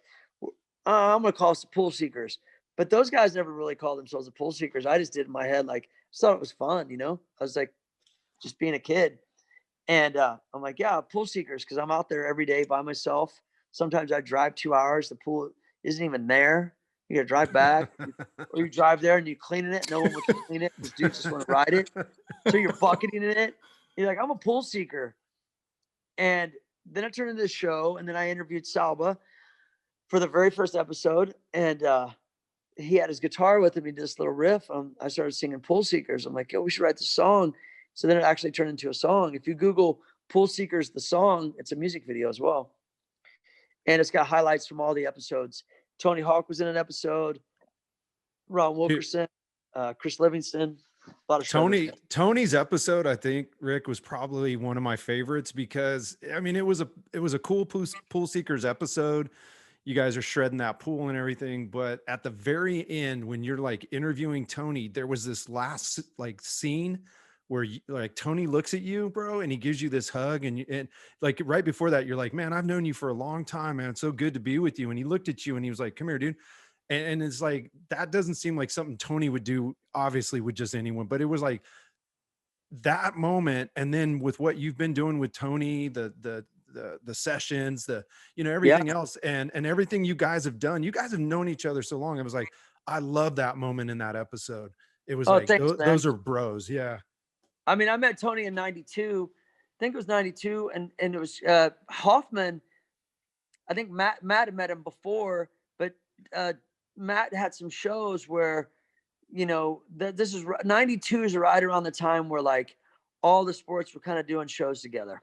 I'm going to call us the Pool Seekers. But those guys never really called themselves the Pool Seekers. I just did in my head, like, I thought it was fun, you know? I was like, just being a kid. And I'm like, yeah, Pool Seekers, because I'm out there every day by myself, Sometimes I drive 2 hours. The pool isn't even there. You got to drive back, or you drive there and you cleaning it. No one wants to clean it because dudes just want to ride it. So you're bucketing in it. You're like, I'm a pool seeker. And then I turned into the show, and then I interviewed Salva for the very first episode. And he had his guitar with him. He did this little riff. I started singing Pool Seekers. I'm like, yo, we should write the song. So then it actually turned into a song. If you Google Pool Seekers, the song, it's a music video as well. And it's got highlights from all the episodes. Tony Hawk was in an episode. Ron Wilkerson, Chris Livingston. A lot of Tony's episode, I think, Rick, was probably one of my favorites because I mean it was a cool pool seekers episode. You guys are shredding that pool and everything, but at the very end, when you're like interviewing Tony, there was this last like scene where like Tony looks at you, bro, and he gives you this hug, and like right before that, you're like, man, I've known you for a long time, man. It's so good to be with you. And he looked at you and he was like, come here, dude. And it's like, that doesn't seem like something Tony would do, obviously, with just anyone, but it was like that moment. And then with what you've been doing with Tony, the sessions, everything else, and everything you guys have done, you guys have known each other so long. It was like, I love that moment in that episode. It was like, thanks, those are bros. Yeah. I mean, I met Tony in 92. I think it was 92. And it was Hoffman. I think Matt had met him before, but Matt had some shows where, this is 92 is right around the time where like all the sports were kind of doing shows together.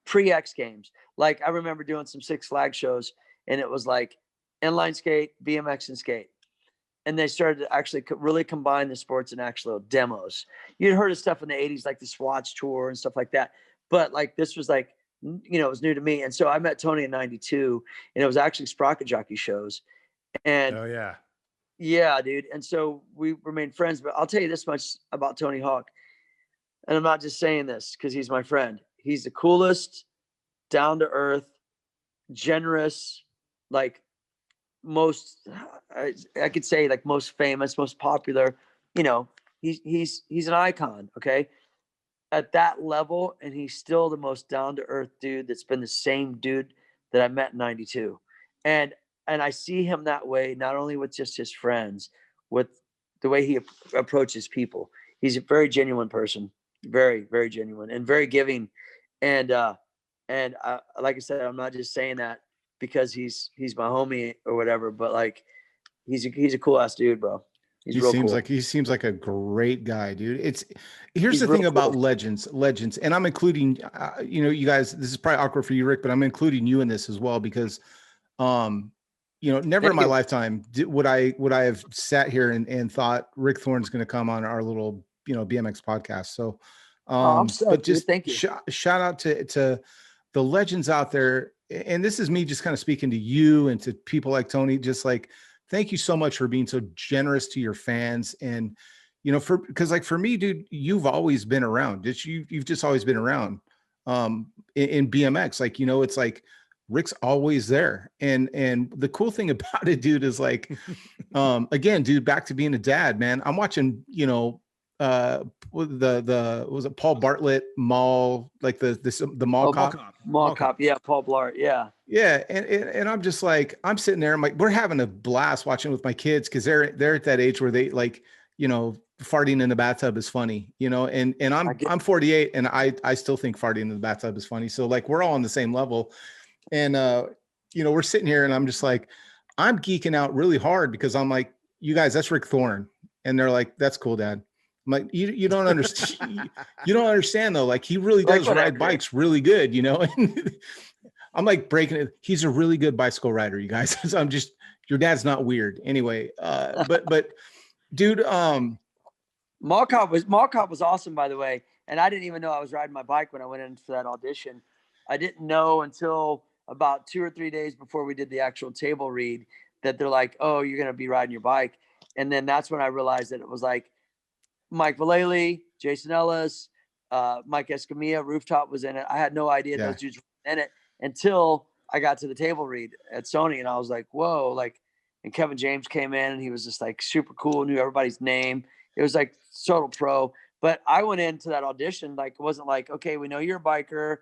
Pre-X Games. Like I remember doing some Six Flags shows, and it was like inline skate, BMX, and skate. And they started to actually really combine the sports in actual demos. You'd heard of stuff in the 80s, like the Swatch Tour and stuff like that. But like this was like, it was new to me. And so I met Tony in 92, and it was actually Sprocket Jockey shows. And yeah, dude. And so we remained friends. But I'll tell you this much about Tony Hawk. And I'm not just saying this because he's my friend. He's the coolest, down to earth, generous, like most, I could say like most famous, most popular, he's an icon. Okay. At that level. And he's still the most down to earth dude that's been the same dude that I met in 92. And I see him that way, not only with just his friends, with the way he approaches people. He's a very genuine person, very, very genuine and very giving. And like I said, I'm not just saying that because he's my homie or whatever, but like, he's a cool ass dude, bro. He seems like a great guy, dude. Here's the thing about legends, and I'm including, you guys, this is probably awkward for you, Rick, but I'm including you in this as well, because, never in my lifetime would I have sat here and thought Rick Thorne's going to come on our little, BMX podcast. So, I'm stoked, but just dude. Thank you. Shout out to the legends out there. And this is me just kind of speaking to you and to people like Tony, just like, thank you so much for being so generous to your fans. And, because like for me, dude, you've always been around. You've just always been around in BMX. Like, it's like Rick's always there. And the cool thing about it, dude, is like, again, dude, back to being a dad, man. I'm watching, was it Paul Bartlett Mall, like the Mall Cop? Mall Cop. Yeah. Paul Blart. Yeah. Yeah. And I'm just like, I'm sitting there, I'm like, we're having a blast watching with my kids. Cause they're at that age where they like, farting in the bathtub is funny, and I'm 48 and I still think farting in the bathtub is funny. So like, we're all on the same level. And, we're sitting here and I'm just like, I'm geeking out really hard because I'm like, you guys, that's Rick Thorne. And they're like, that's cool, Dad. I'm like, you don't understand. You don't understand though. Like he really does ride bikes really good, And I'm like breaking it. He's a really good bicycle rider, you guys. So I'm just, your dad's not weird anyway. But dude, Mall Cop was awesome, by the way. And I didn't even know I was riding my bike when I went in for that audition. I didn't know until about 2 or 3 days before we did the actual table read that they're like, oh, you're going to be riding your bike. And then that's when I realized that it was like Mike Vallely, Jason Ellis, Mike Escamilla, Rooftop was in it. I had no idea those dudes were in it until I got to the table read at Sony. And I was like, whoa, like, and Kevin James came in and he was just like super cool, knew everybody's name. It was like total pro. But I went into that audition, like, it wasn't like, okay, we know you're a biker.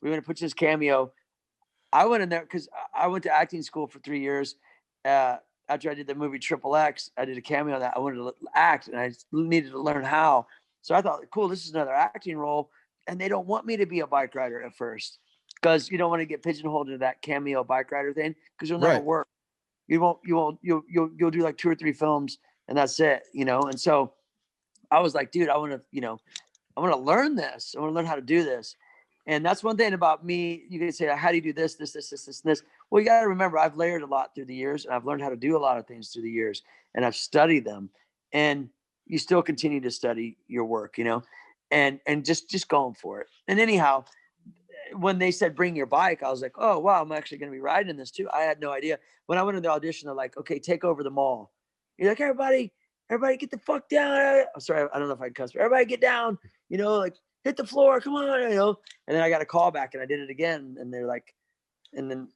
We're going to put you as cameo. I went in there because I went to acting school for 3 years. After I did the movie XXX, I did a cameo on that. I wanted to act, and I needed to learn how. So I thought, cool, this is another acting role. And they don't want me to be a bike rider at first, because you don't want to get pigeonholed into that cameo bike rider thing, because you'll never work. You'll do like 2 or 3 films and that's it, you know? And so I was like, dude, I want to learn this. I want to learn how to do this. And that's one thing about me. You can say, how do you do this, this, this, this, this, and this? Well, you got to remember, I've layered a lot through the years, and I've learned how to do a lot of things through the years, and I've studied them. And you still continue to study your work, you know, and just going for it. And anyhow, when they said bring your bike, I was like, oh wow, I'm actually going to be riding this too. I had no idea. When I went to the audition, they're like, okay, take over the mall. You're like, everybody get the fuck down. I'm sorry, I don't know if I can cuss, but everybody get down, you know, like hit the floor, come on, you know. And then I got a call back, and I did it again, and they're like, and then,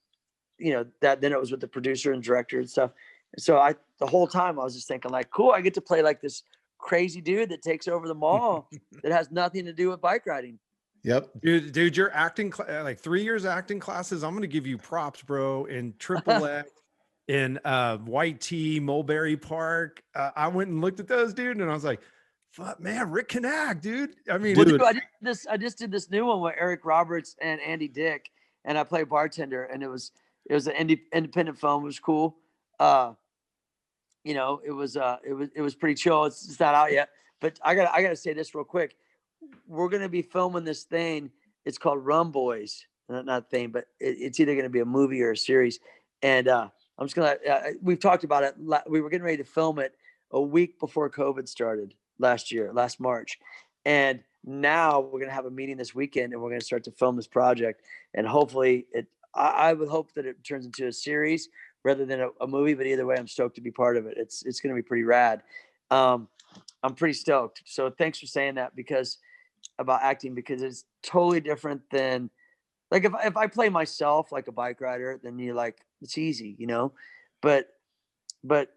you know, then it was with the producer and director and stuff. And so the whole time I was just thinking like, cool, I get to play like this crazy dude that takes over the mall that has nothing to do with bike riding. Yep. Dude, your acting, like 3 years acting classes, I'm going to give you props, bro. In XXX, in White Tea, Mulberry Park. I went and looked at those, dude, and I was like, fuck, man, Rick can act, dude. I mean, well, dude, I just did this new one with Eric Roberts and Andy Dick, and I played bartender, and it was an independent film. It was cool. You know, it was pretty chill. It's not out yet, but I gotta say this real quick. We're going to be filming this thing. It's called Rum Boys. Not thing, but it's either going to be a movie or a series. And I'm just going to, we've talked about it. We were getting ready to film it a week before COVID started last March. And now we're going to have a meeting this weekend, and we're going to start to film this project. And hopefully I would hope that it turns into a series rather than a movie, but either way, I'm stoked to be part of it. It's going to be pretty rad. I'm pretty stoked. So thanks for saying that, about acting, because it's totally different than like if I play myself like a bike rider, then you're like, it's easy, you know. But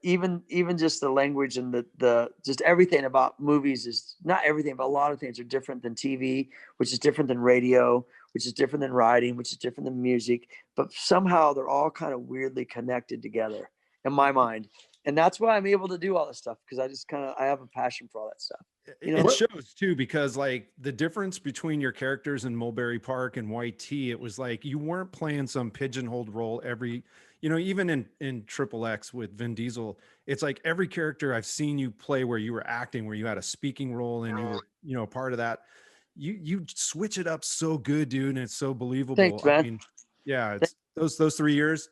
even just the language and the just everything about movies is not everything, but a lot of things are different than TV, which is different than radio, which is different than writing, which is different than music. But somehow they're all kind of weirdly connected together in my mind. And that's why I'm able to do all this stuff, because I have a passion for all that stuff. You know, it shows too, because like the difference between your characters in Mulberry Park and White Tea, it was like you weren't playing some pigeonholed role every, you know, even in XXX with Vin Diesel, it's like every character I've seen you play where you were acting, where you had a speaking role and you were, you know, part of that. You switch it up so good, dude, and it's so believable. Thanks, man. I mean, yeah, it's those 3 years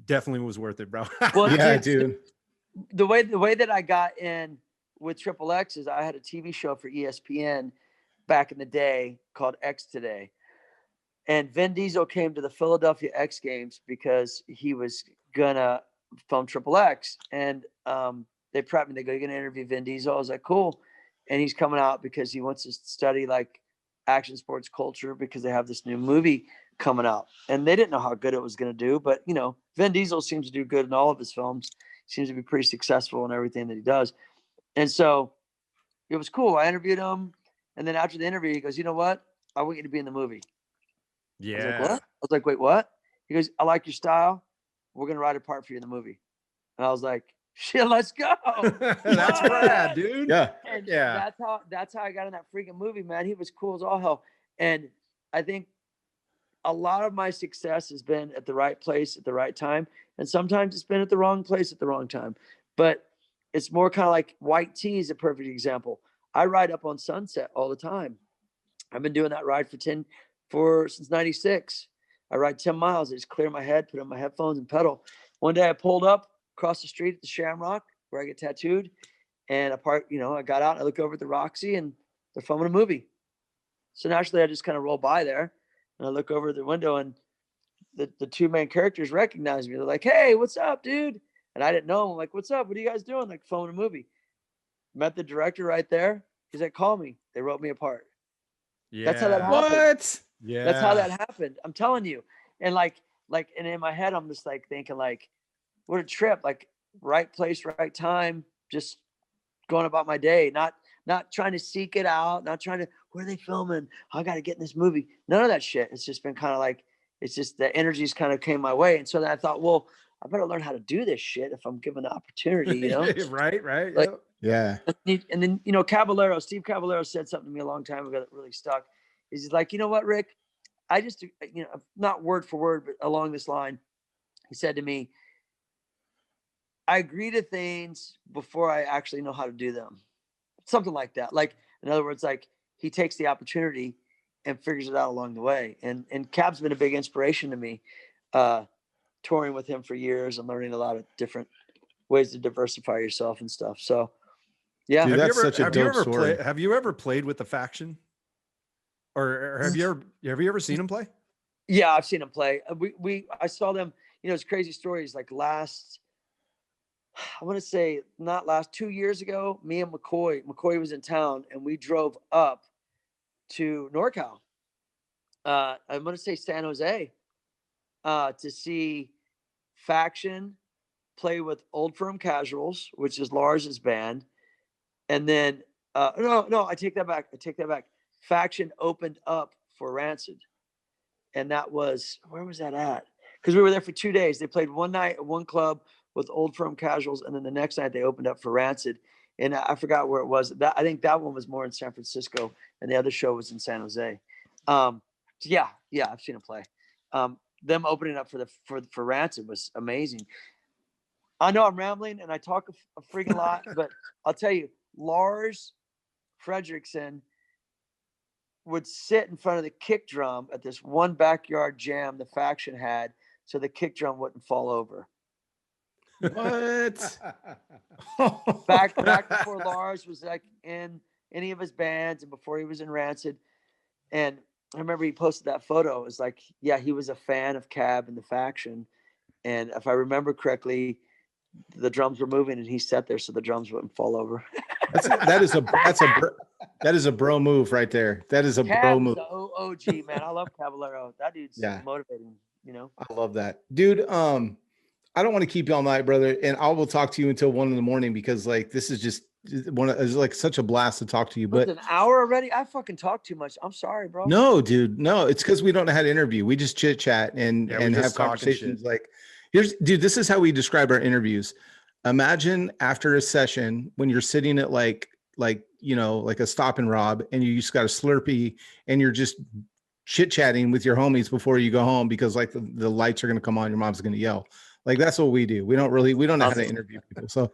definitely was worth it, bro. Well, yeah, dude. The way that I got in with XXX is I had a TV show for ESPN back in the day called X Today. And Vin Diesel came to the Philadelphia X Games because he was gonna film XXX. And they prepped me. They go, "You're gonna interview Vin Diesel?" I was like, cool. And he's coming out because he wants to study like action sports culture, because they have this new movie coming out. And they didn't know how good it was gonna do, but you know, Vin Diesel seems to do good in all of his films. Seems to be pretty successful in everything that he does. And so it was cool. I interviewed him. And then after the interview, he goes, "You know what? I want you to be in the movie." Yeah. I was like, "What?" I was like, "Wait, what?" He goes, "I like your style. We're going to write a part for you in the movie." And I was like, "Shit, let's go." That's rad, dude. Yeah. And Yeah. that's how I got in that freaking movie, man. He was cool as all hell. And I think a lot of my success has been at the right place at the right time. And sometimes it's been at the wrong place at the wrong time. But it's more kind of like White Tea is a perfect example. I ride up on Sunset all the time. I've been doing that ride since 96. I ride 10 miles. I just clear my head, put on my headphones and pedal. One day I pulled up across the street at the Shamrock where I get tattooed. And I got out and I look over at the Roxy, and they're filming a movie. So naturally I just kind of roll by there, and I look over the window, and the two main characters recognize me. They're like, "Hey, what's up, dude?" And I didn't know. I'm like, "What's up? What are you guys doing?" Like, filming a movie. Met the director right there. He's like, "Call me." They wrote me a part. Yeah. That's how that happened. What? Yeah. That's how that happened. I'm telling you. And and in my head, I'm just like thinking like, what a trip. Like, right place, right time, just going about my day, not trying to seek it out, not trying to, where are they filming? I got to get in this movie. None of that shit. It's just been kind of like, It's just the energies kind of came my way. And so then I thought, well, I better learn how to do this shit if I'm given the opportunity, you know? Right. Like, Yeah. And then, you know, Steve Caballero said something to me a long time ago that really stuck. He's like, you know what, Rick? I just, you know, not word for word, but along this line, he said to me, I agree to things before I actually know how to do them. Something like that. Like, in other words, like he takes the opportunity and figures it out along the way. And Cab's been a big inspiration to me, touring with him for years and learning a lot of different ways to diversify yourself and stuff. So, yeah. Dude, that's such a dope story. Have you ever played with the Faction? Or have you ever seen him play? Yeah, I've seen him play. I saw them, you know, it's crazy stories. Like I want to say not last 2 years ago, me and McCoy was in town and we drove up to NorCal. I'm going to say San Jose, to see Faction play with Old Firm Casuals, which is Lars's band. And then, no, I take that back. Faction opened up for Rancid. And that was, where was that at? Because we were there for 2 days. They played one night at one club with Old Firm Casuals, and then the next night they opened up for Rancid. And I forgot where it was. I think that one was more in San Francisco, and the other show was in San Jose. So yeah, I've seen them play. Them opening up for Rancid was amazing. I know I'm rambling and I talk a freaking lot, but I'll tell you, Lars Fredrickson would sit in front of the kick drum at this one backyard jam the Faction had, so the kick drum wouldn't fall over. What? back before Lars was like in any of his bands and before he was in Rancid. And I remember he posted that photo. It was like, yeah, he was a fan of Cab and the Faction. And if I remember correctly, the drums were moving and he sat there so the drums wouldn't fall over. That is a bro move right there. That is a bro move. OG, man. I love Caballero. That dude's motivating, you know. I love that. Dude, I don't want to keep you all night, brother. And I will talk to you until 1 a.m. because like this is just it's like such a blast to talk to you. But an hour already? I fucking talk too much. I'm sorry, bro. No, dude. No, it's because we don't know how to interview. We just chit chat and have conversations. Like dude, this is how we describe our interviews. Imagine after a session when you're sitting at like you know, like a Stop and Rob, and you just got a Slurpee and you're just chit chatting with your homies before you go home because like the lights are going to come on, your mom's going to yell. Like that's what we do. We don't know how to interview people. So,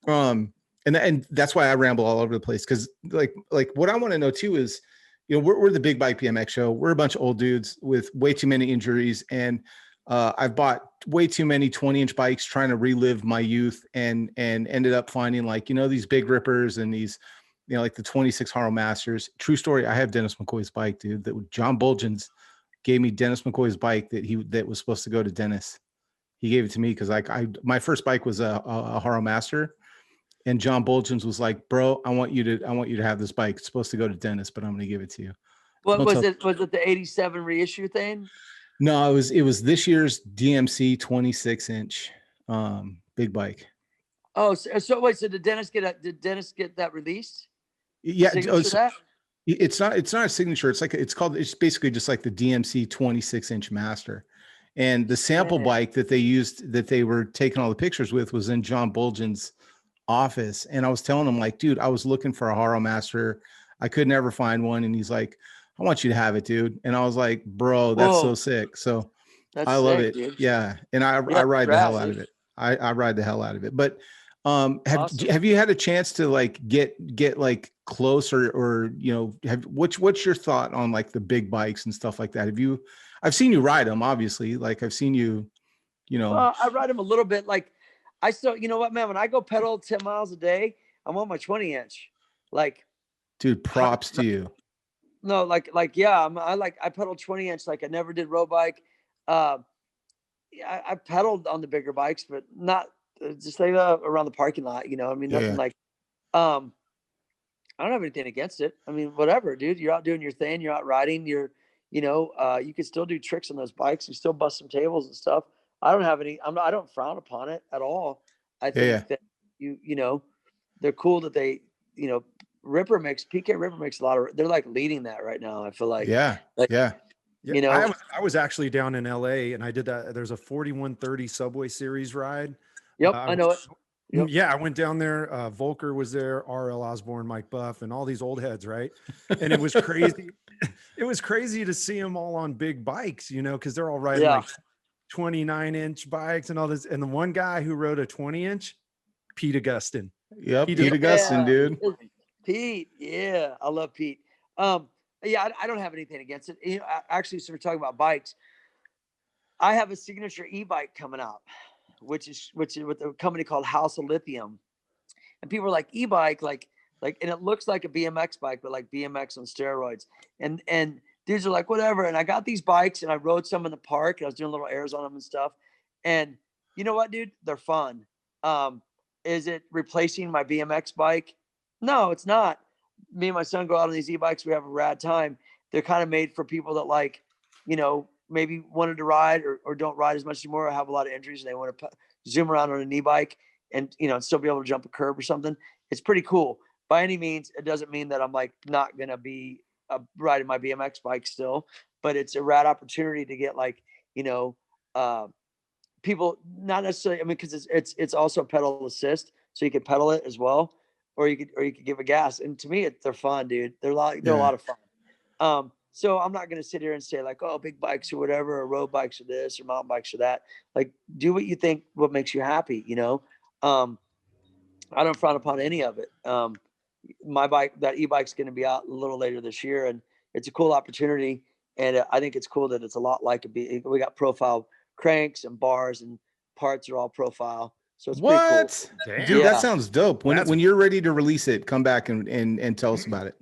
and that's why I ramble all over the place. Cause like what I want to know too is, you know, we're the Big Bike BMX show. We're a bunch of old dudes with way too many injuries. And I've bought way too many 20-inch bikes trying to relive my youth and ended up finding like, you know, these big rippers and these, you know, like the 26 Haro Masters. True story. I have Dennis McCoy's bike, dude, that John Bulgens gave me Dennis McCoy's bike that was supposed to go to Dennis. He gave it to me because like my first bike was a Haro Master, and John Bulgens was like, "Bro, I want you to have this bike. It's supposed to go to Dennis, but I'm going to give it to you." What was it? Was it the '87 reissue thing? No, it was this year's DMC 26-inch big bike. Oh, so wait, so did Dennis get that released? Yeah, it's not a signature. It's basically just like the DMC 26-inch Master. And the sample bike that they used, that they were taking all the pictures with, was in John Bulgens' office. And I was telling him, like, dude, I was looking for a Haro Master. I could never find one. And he's like, I want you to have it, dude. And I was like, bro, that's so sick. So I love it. Dude. Yeah. And I ride the hell out of it. I ride the hell out of it. But have you had a chance to like get like close or you know, what's your thought on like the big bikes and stuff like that? I've seen you ride them, obviously. Like I've seen you know. I ride them a little bit. Like I still, you know what, man, when I go pedal 10 miles a day, I'm on my 20-inch. Like, dude, props to you. No, yeah, I pedal 20-inch. Like I never did road bike. I pedaled on the bigger bikes, but not just like around the parking lot, you know. I mean, nothing like, I don't have anything against it. I mean, whatever, dude. You're out doing your thing. You're out riding. You know, you can still do tricks on those bikes. You still bust some tables and stuff. I don't have any. I don't frown upon it at all. I think that you know, they're cool that they, you know, PK Ripper makes a lot of. They're like leading that right now. I feel like. Yeah, you know? I was actually down in LA and I did that. There's a 4130 Subway Series ride. Yep, I know it. Yep. Yeah, I went down there. Volker was there, RL Osborne, Mike Buff, and all these old heads, right? And it was crazy. It was crazy to see them all on big bikes, you know, because they're all riding like 29-inch bikes and all this. And the one guy who rode a 20-inch, Pete Augustin. Yep, Pete Augustin, dude. Pete, yeah, I love Pete. Yeah, I don't have anything against it. You know, actually, so we're talking about bikes. I have a signature e-bike coming out, which is with a company called House of Lithium. And people are like, e-bike, like, and it looks like a BMX bike, but like BMX on steroids. And dudes are like, whatever. And I got these bikes and I rode some in the park and I was doing little airs on them and stuff. And you know what, dude? They're fun. Is it replacing my BMX bike? No, it's not. Me and my son go out on these e-bikes. We have a rad time. They're kind of made for people that like, you know, maybe wanted to ride or don't ride as much anymore or have a lot of injuries and they want to zoom around on an e-bike and, you know, still be able to jump a curb or something. It's pretty cool. By any means, it doesn't mean that I'm like not going to be riding my BMX bike still, but it's a rad opportunity to get like, you know, people not necessarily, I mean, cause it's also pedal assist. So you could pedal it as well, or you could give a gas. And to me, they're fun, dude. They're a lot of fun. So I'm not going to sit here and say like, oh, big bikes or whatever, or road bikes or this or mountain bikes or that. Like, do what you think, what makes you happy, you know? I don't frown upon any of it. My bike, that e-bike's going to be out a little later this year, and it's a cool opportunity. And I think it's cool that it's a lot like we got profile cranks and bars and parts are all profile. So it's pretty cool. Dude, that sounds dope. When you're ready to release it, come back and tell us about it.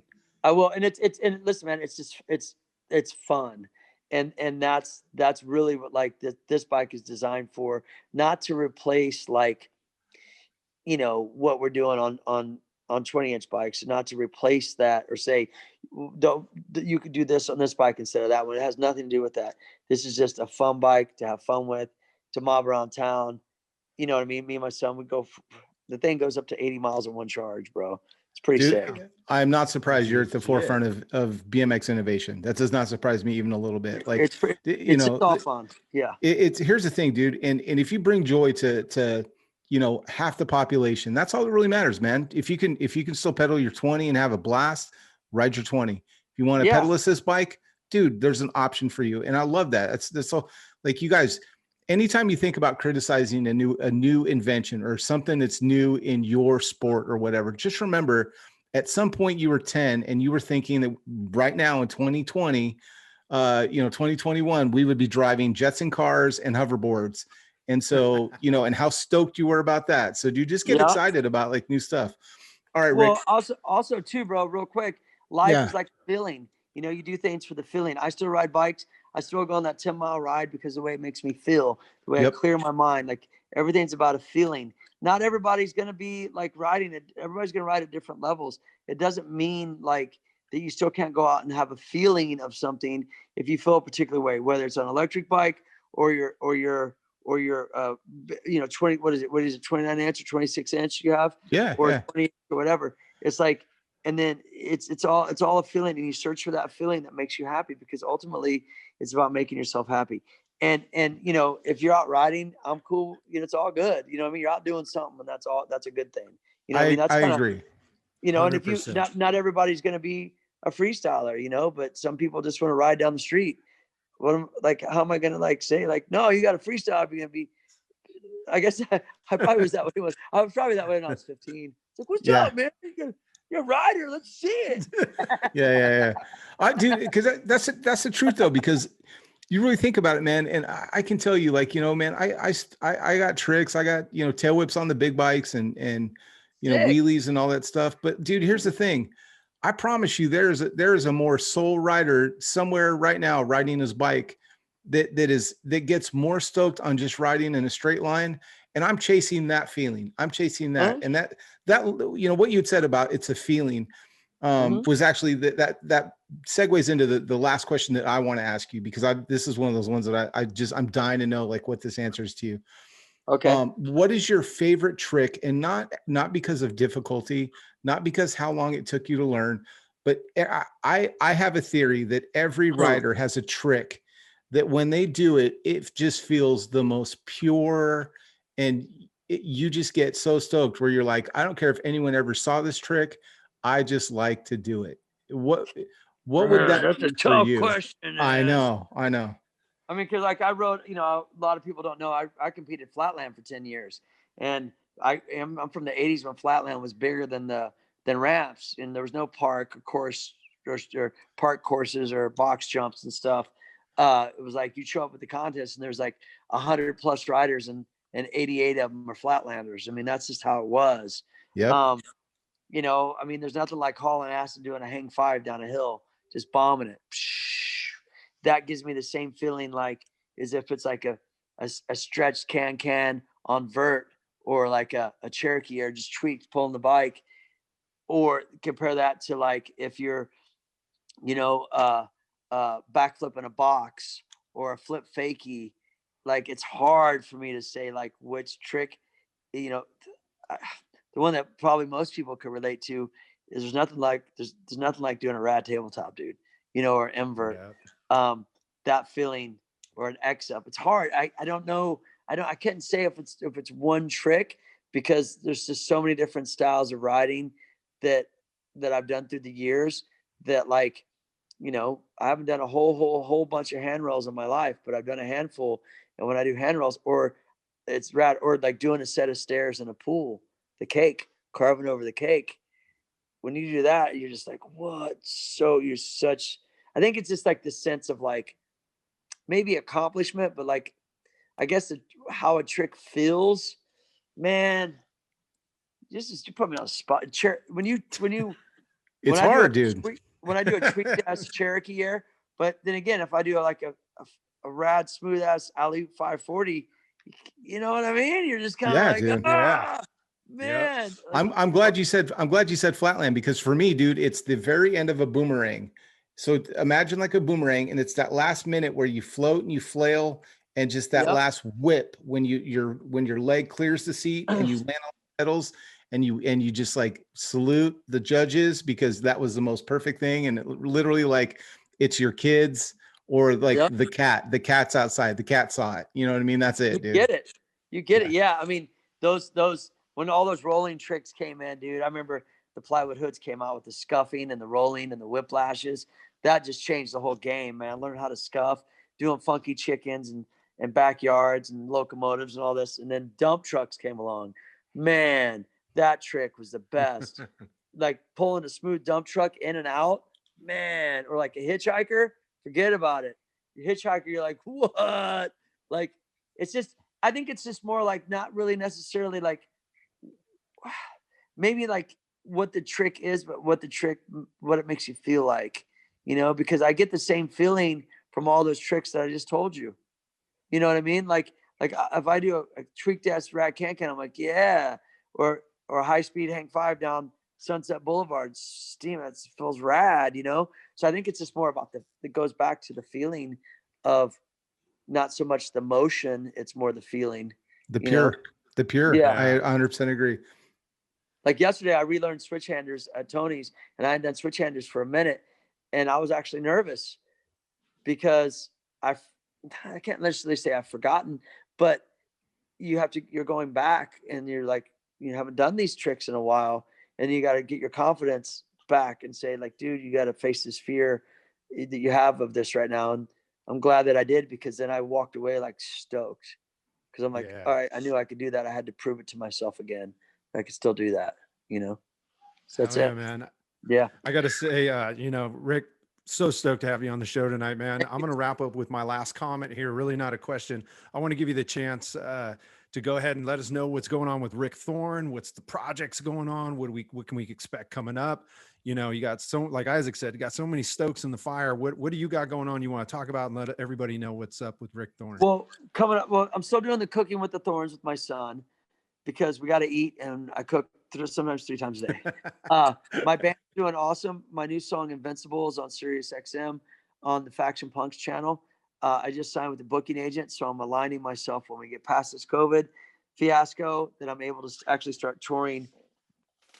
I will. And and listen, man, it's fun. And that's really what like this bike is designed for, not to replace like, you know, what we're doing on 20-inch bikes, not to replace that or say, you could do this on this bike instead of that one. It has nothing to do with that. This is just a fun bike to have fun with, to mob around town. You know what I mean? Me and my son would the thing goes up to 80 miles in one charge, bro. It's pretty sick. I'm not surprised you're at the forefront of BMX innovation. That does not surprise me even a little bit. Like, it's all fun. Yeah. Here's the thing, dude. And if you bring joy to, you know, half the population, that's all that really matters, man. If you can still pedal your 20 and have a blast, ride your 20. If you want a pedal assist bike, dude, there's an option for you. And I love that. That's all. Like, you guys, anytime you think about criticizing a new invention or something that's new in your sport or whatever, just remember at some point you were 10 and you were thinking that right now in 2020, 2021, we would be driving jets and cars and hoverboards. And so, you know, and how stoked you were about that. So do you just get excited about like new stuff? All right, Rick. Well, also too, bro, real quick, life is like a feeling. You know, you do things for the feeling. I still ride bikes. I still go on that 10-mile ride because the way it makes me feel, the way I clear my mind, like everything's about a feeling. Not everybody's going to be like riding it. Everybody's going to ride at different levels. It doesn't mean like that you still can't go out and have a feeling of something if you feel a particular way, whether it's on an electric bike or your 20, what is it 29 inch or 26 inch you have, or 20 or whatever. It's like, and then it's all a feeling, and you search for that feeling that makes you happy, because ultimately it's about making yourself happy. And you know, if you're out riding, I'm cool, you know, it's all good, you know what I mean? You're out doing something, and that's a good thing, you know what I mean? That's I agree, you know. 100%. And if not everybody's going to be a freestyler, you know, but some people just want to ride down the street. How am I going to like say like, no, you got to freestyle if you're going to be, I guess I probably was that way. I was probably that way when I was 15. It's like, what's up, man? You're a rider. Let's see it. Yeah. I do, because that's the truth though, because you really think about it, man. And I can tell you, like, you know, man, I got tricks. I got, you know, tail whips on the big bikes and you know, wheelies and all that stuff. But dude, here's the thing. I promise you, there is a more soul rider somewhere right now riding his bike that gets more stoked on just riding in a straight line. And I'm chasing that feeling. I'm chasing that. And that, you know, what you had said about it's a feeling was actually that segues into the last question that I want to ask you, because this is one of those ones that I'm dying to know like what this answers to you. Okay. What is your favorite trick? And not because of difficulty, not because how long it took you to learn, but I have a theory that every rider has a trick that when they do it, it just feels the most pure, and you just get so stoked where you're like, I don't care if anyone ever saw this trick. I just like to do it. What would that That's a be for tough you? question. I know. I mean, because like I rode, you know, a lot of people don't know, I competed flatland for 10 years, and I'm from the 80s when flatland was bigger than ramps, and there was no park course or park courses or box jumps and stuff. It was like you show up at the contest and there's like 100+ riders, and 88 of them are flatlanders. I mean, that's just how it was. Yep. You know, I mean, there's nothing like hauling ass and doing a hang five down a hill, just bombing it. That gives me the same feeling like as if it's like a stretched can on vert, or like a Cherokee, or just tweaked pulling the bike. Or compare that to like if you're, you know, backflip in a box or a flip fakie. Like, it's hard for me to say like which trick, you know. The one that probably most people could relate to is there's nothing like doing a rad tabletop, dude, you know, or invert. That feeling, or an X up. It's hard. I don't know. I can't say if it's one trick, because there's just so many different styles of riding that I've done through the years, that, like, you know, I haven't done a whole bunch of hand rolls in my life, but I've done a handful. And when I do hand rolls, or it's rad, or like doing a set of stairs in a pool, the cake, carving over the cake. When you do that, you're just like, what? So I think it's just like the sense of like maybe accomplishment, but like, I guess how a trick feels, man. Just you put me on the spot. It's hard, dude. When I do a tweaked ass Cherokee air, but then again, if I do like a rad smooth ass alley 540, you know what I mean? You're just kind of like, dude. Man. Yep. I'm glad you said flatland, because for me, dude, it's the very end of a boomerang. So imagine like a boomerang, and it's that last minute where you float and you flail, and just that last whip when your leg clears the seat and you land on the pedals, and you just like salute the judges, because that was the most perfect thing. And it literally, like, it's your kids, or like the cat's outside, the cat saw it. You know what I mean? That's it, dude. You get it. Yeah. I mean, those when all those rolling tricks came in, dude, I remember the plywood hoods came out with the scuffing and the rolling and the whiplashes. That just changed the whole game, man. I learned how to scuff, doing funky chickens and backyards and locomotives and all this. And then dump trucks came along. Man, that trick was the best. Like pulling a smooth dump truck in and out, man. Or like a hitchhiker, forget about it. Your hitchhiker, you're like, what? Like, it's just, I think it's just more like not really necessarily like, maybe like what the trick is, but what it makes you feel like, you know, because I get the same feeling from all those tricks that I just told you. You know what I mean? Like if I do a tweaked ass rad can, I'm like, yeah. Or a high speed hang five down Sunset Boulevard, steam, it feels rad, you know? So I think it's just more about it goes back to the feeling of not so much the motion, it's more the feeling. The pure. Yeah. I 100% agree. Like yesterday, I relearned switch handers at Tony's, and I hadn't done switch handers for a minute, and I was actually nervous because I can't necessarily say I've forgotten, but you're going back, and you're like, you haven't done these tricks in a while, and you got to get your confidence back and say, like, dude, you got to face this fear that you have of this right now. And I'm glad that I did, because then I walked away like stoked, because I'm like, all right, I knew I could do that. I had to prove it to myself again. I could still do that, you know? So that's it, man. Yeah. I got to say, you know, Rick, so stoked to have you on the show tonight, man. I'm going to wrap up with my last comment here. Really not a question. I want to give you the chance to go ahead and let us know what's going on with Rick Thorne. What's the projects going on? What can we expect coming up? You know, you got like Isaac said, you got so many stokes in the fire. What do you got going on you want to talk about, and let everybody know what's up with Rick Thorne? Well, coming up, I'm still doing the cooking with the Thorns with my son, because we got to eat, and I cook sometimes 3 times a day. My band's doing awesome. My new song Invincible is on Sirius XM on the Faction Punks channel. I just signed with the booking agent, so I'm aligning myself when we get past this COVID fiasco that I'm able to actually start touring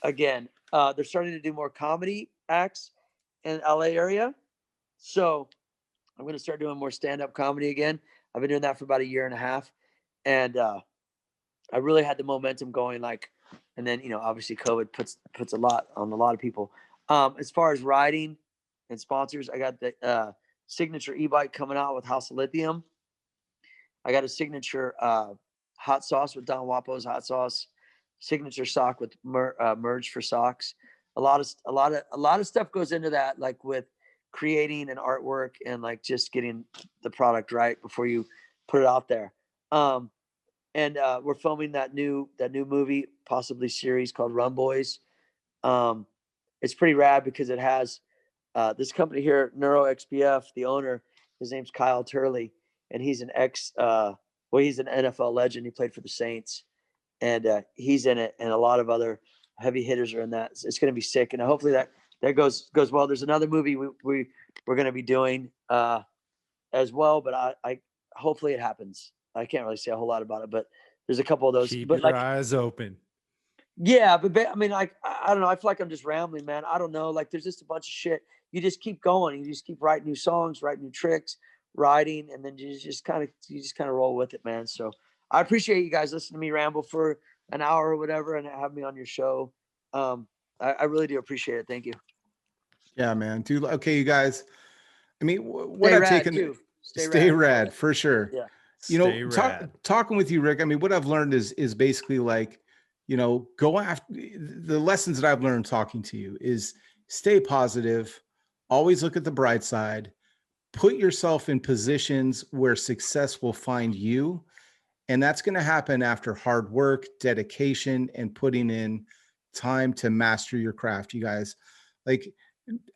again. They're starting to do more comedy acts, and LA area. So I'm going to start doing more stand-up comedy again. I've been doing that for about a year and a half. And I really had the momentum going, like, and then, you know, obviously COVID puts a lot on a lot of people. As far as riding and sponsors, I got the signature e-bike coming out with House of Lithium. I got a signature hot sauce with Don Wapo's hot sauce, signature sock with Merge for socks. A lot of stuff goes into that, like with creating an artwork and like just getting the product right before you put it out there. And we're filming that new movie, possibly series called Run Boys. It's pretty rad because it has this company here, NeuroXPF, the owner, his name's Kyle Turley, and he's an he's an NFL legend. He played for the Saints, and he's in it, and a lot of other heavy hitters are in that. It's going to be sick, and hopefully that goes well. There's another movie we're going to be doing as well, but I hopefully it happens. I can't really say a whole lot about it, but there's a couple of those. Keep but your eyes open. Yeah, but I mean, like, I don't know. I feel like I'm just rambling, man. I don't know. Like, there's just a bunch of shit. You just keep going. You just keep writing new songs, writing new tricks, writing, and then you just kind of roll with it, man. So I appreciate you guys listening to me ramble for an hour or whatever, and have me on your show. I really do appreciate it. Thank you. Yeah, man. Dude, okay, you guys. I mean, what I've taken too. Stay rad for sure. Yeah. You know, talking with you, Rick, I mean, what I've learned is basically like, you know, go after the lessons that I've learned talking to you is stay positive, always look at the bright side, put yourself in positions where success will find you. And that's going to happen after hard work, dedication, and putting in time to master your craft. You guys, like,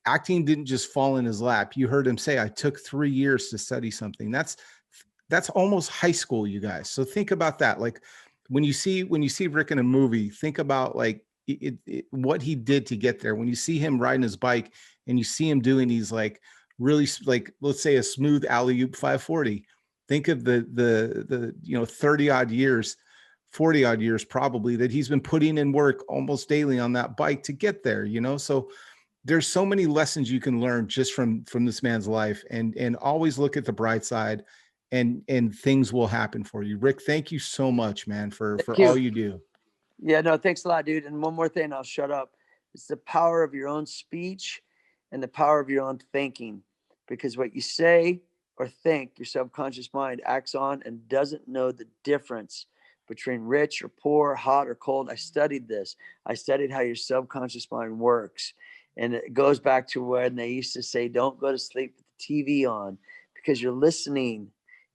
acting didn't just fall in his lap. You heard him say, I took 3 years to study something. That's almost high school, you guys. So think about that. Like, when you see Rick in a movie, think about like what he did to get there. When you see him riding his bike and you see him doing these like really, like, let's say a smooth alley-oop 540, think of the 30 odd years, 40 odd years probably that he's been putting in work almost daily on that bike to get there, you know? So there's so many lessons you can learn just from this man's life, and always look at the bright side, and things will happen for you. Rick, thank you so much, man, for all you do. Yeah, no, thanks a lot, dude. And one more thing, I'll shut up. It's the power of your own speech and the power of your own thinking, because what you say or think, your subconscious mind acts on and doesn't know the difference between rich or poor, hot or cold. I studied this. I studied how your subconscious mind works. And it goes back to when they used to say, don't go to sleep with the TV on, because you're listening.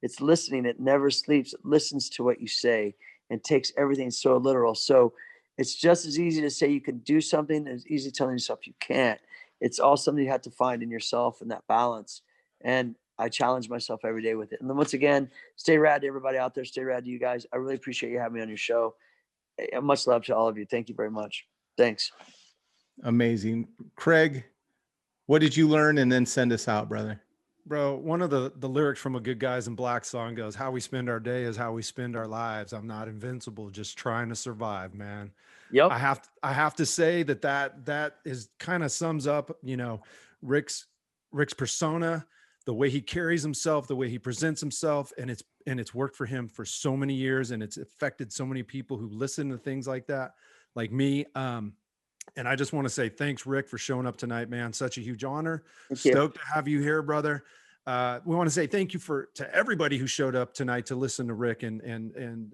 It's listening. It never sleeps. It listens to what you say and takes everything so literal. So it's just as easy to say you can do something as easy telling yourself you can't. It's all something you have to find in yourself, and that balance. And I challenge myself every day with it. And then once again, stay rad to everybody out there. Stay rad to you guys. I really appreciate you having me on your show. Much love to all of you. Thank you very much. Thanks. Amazing. Craig, what did you learn? And then send us out, brother. Bro, one of the lyrics from a Good Guys in Black song goes, how we spend our day is how we spend our lives. I'm not invincible, just trying to survive, man. Yep. I have to say that is kind of sums up, you know, Rick's persona, the way he carries himself, the way he presents himself, and it's worked for him for so many years, and it's affected so many people who listen to things like that, like me. And I just want to say thanks, Rick, for showing up tonight, man. Such a huge honor. Stoked to have you here, brother. We want to say thank you to everybody who showed up tonight to listen to Rick and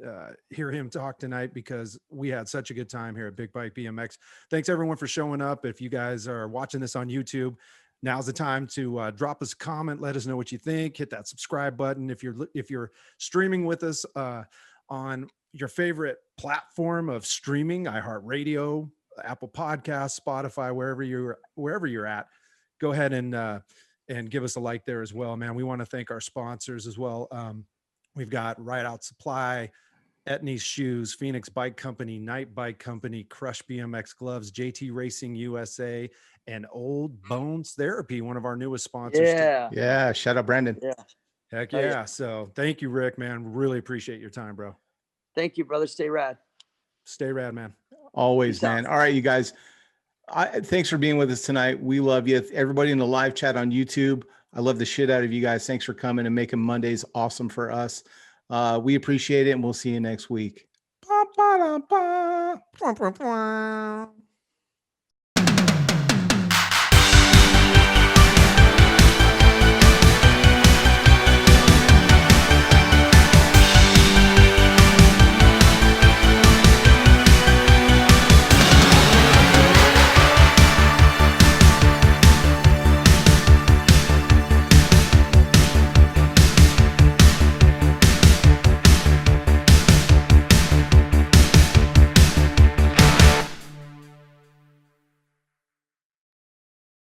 hear him talk tonight, because we had such a good time here at Big Bike BMX. Thanks everyone for showing up. If you guys are watching this on YouTube, now's the time to drop us a comment. Let us know what you think. Hit that subscribe button. If you're streaming with us on your favorite platform of streaming, iHeartRadio, Apple Podcasts, Spotify, wherever you're at, go ahead and give us a like there as well, man. We want to thank our sponsors as well. We've got RideOutSupply, Etnies Shoes, PhoenixBikeCompany, KnightBikeCompany, CrushedMX Gloves, JTRacing USA, and OldBones Therapy, one of our newest sponsors. Yeah. Shout out Brandon. Yeah. Heck yeah. So thank you, Rick, man. Really appreciate your time, bro. Thank you, brother. Stay rad. Stay rad, man. Always, man. All right, you guys. Thanks for being with us tonight. We love you. Everybody in the live chat on YouTube, I love the shit out of you guys. Thanks for coming and making Mondays awesome for us. We appreciate it, and we'll see you next week.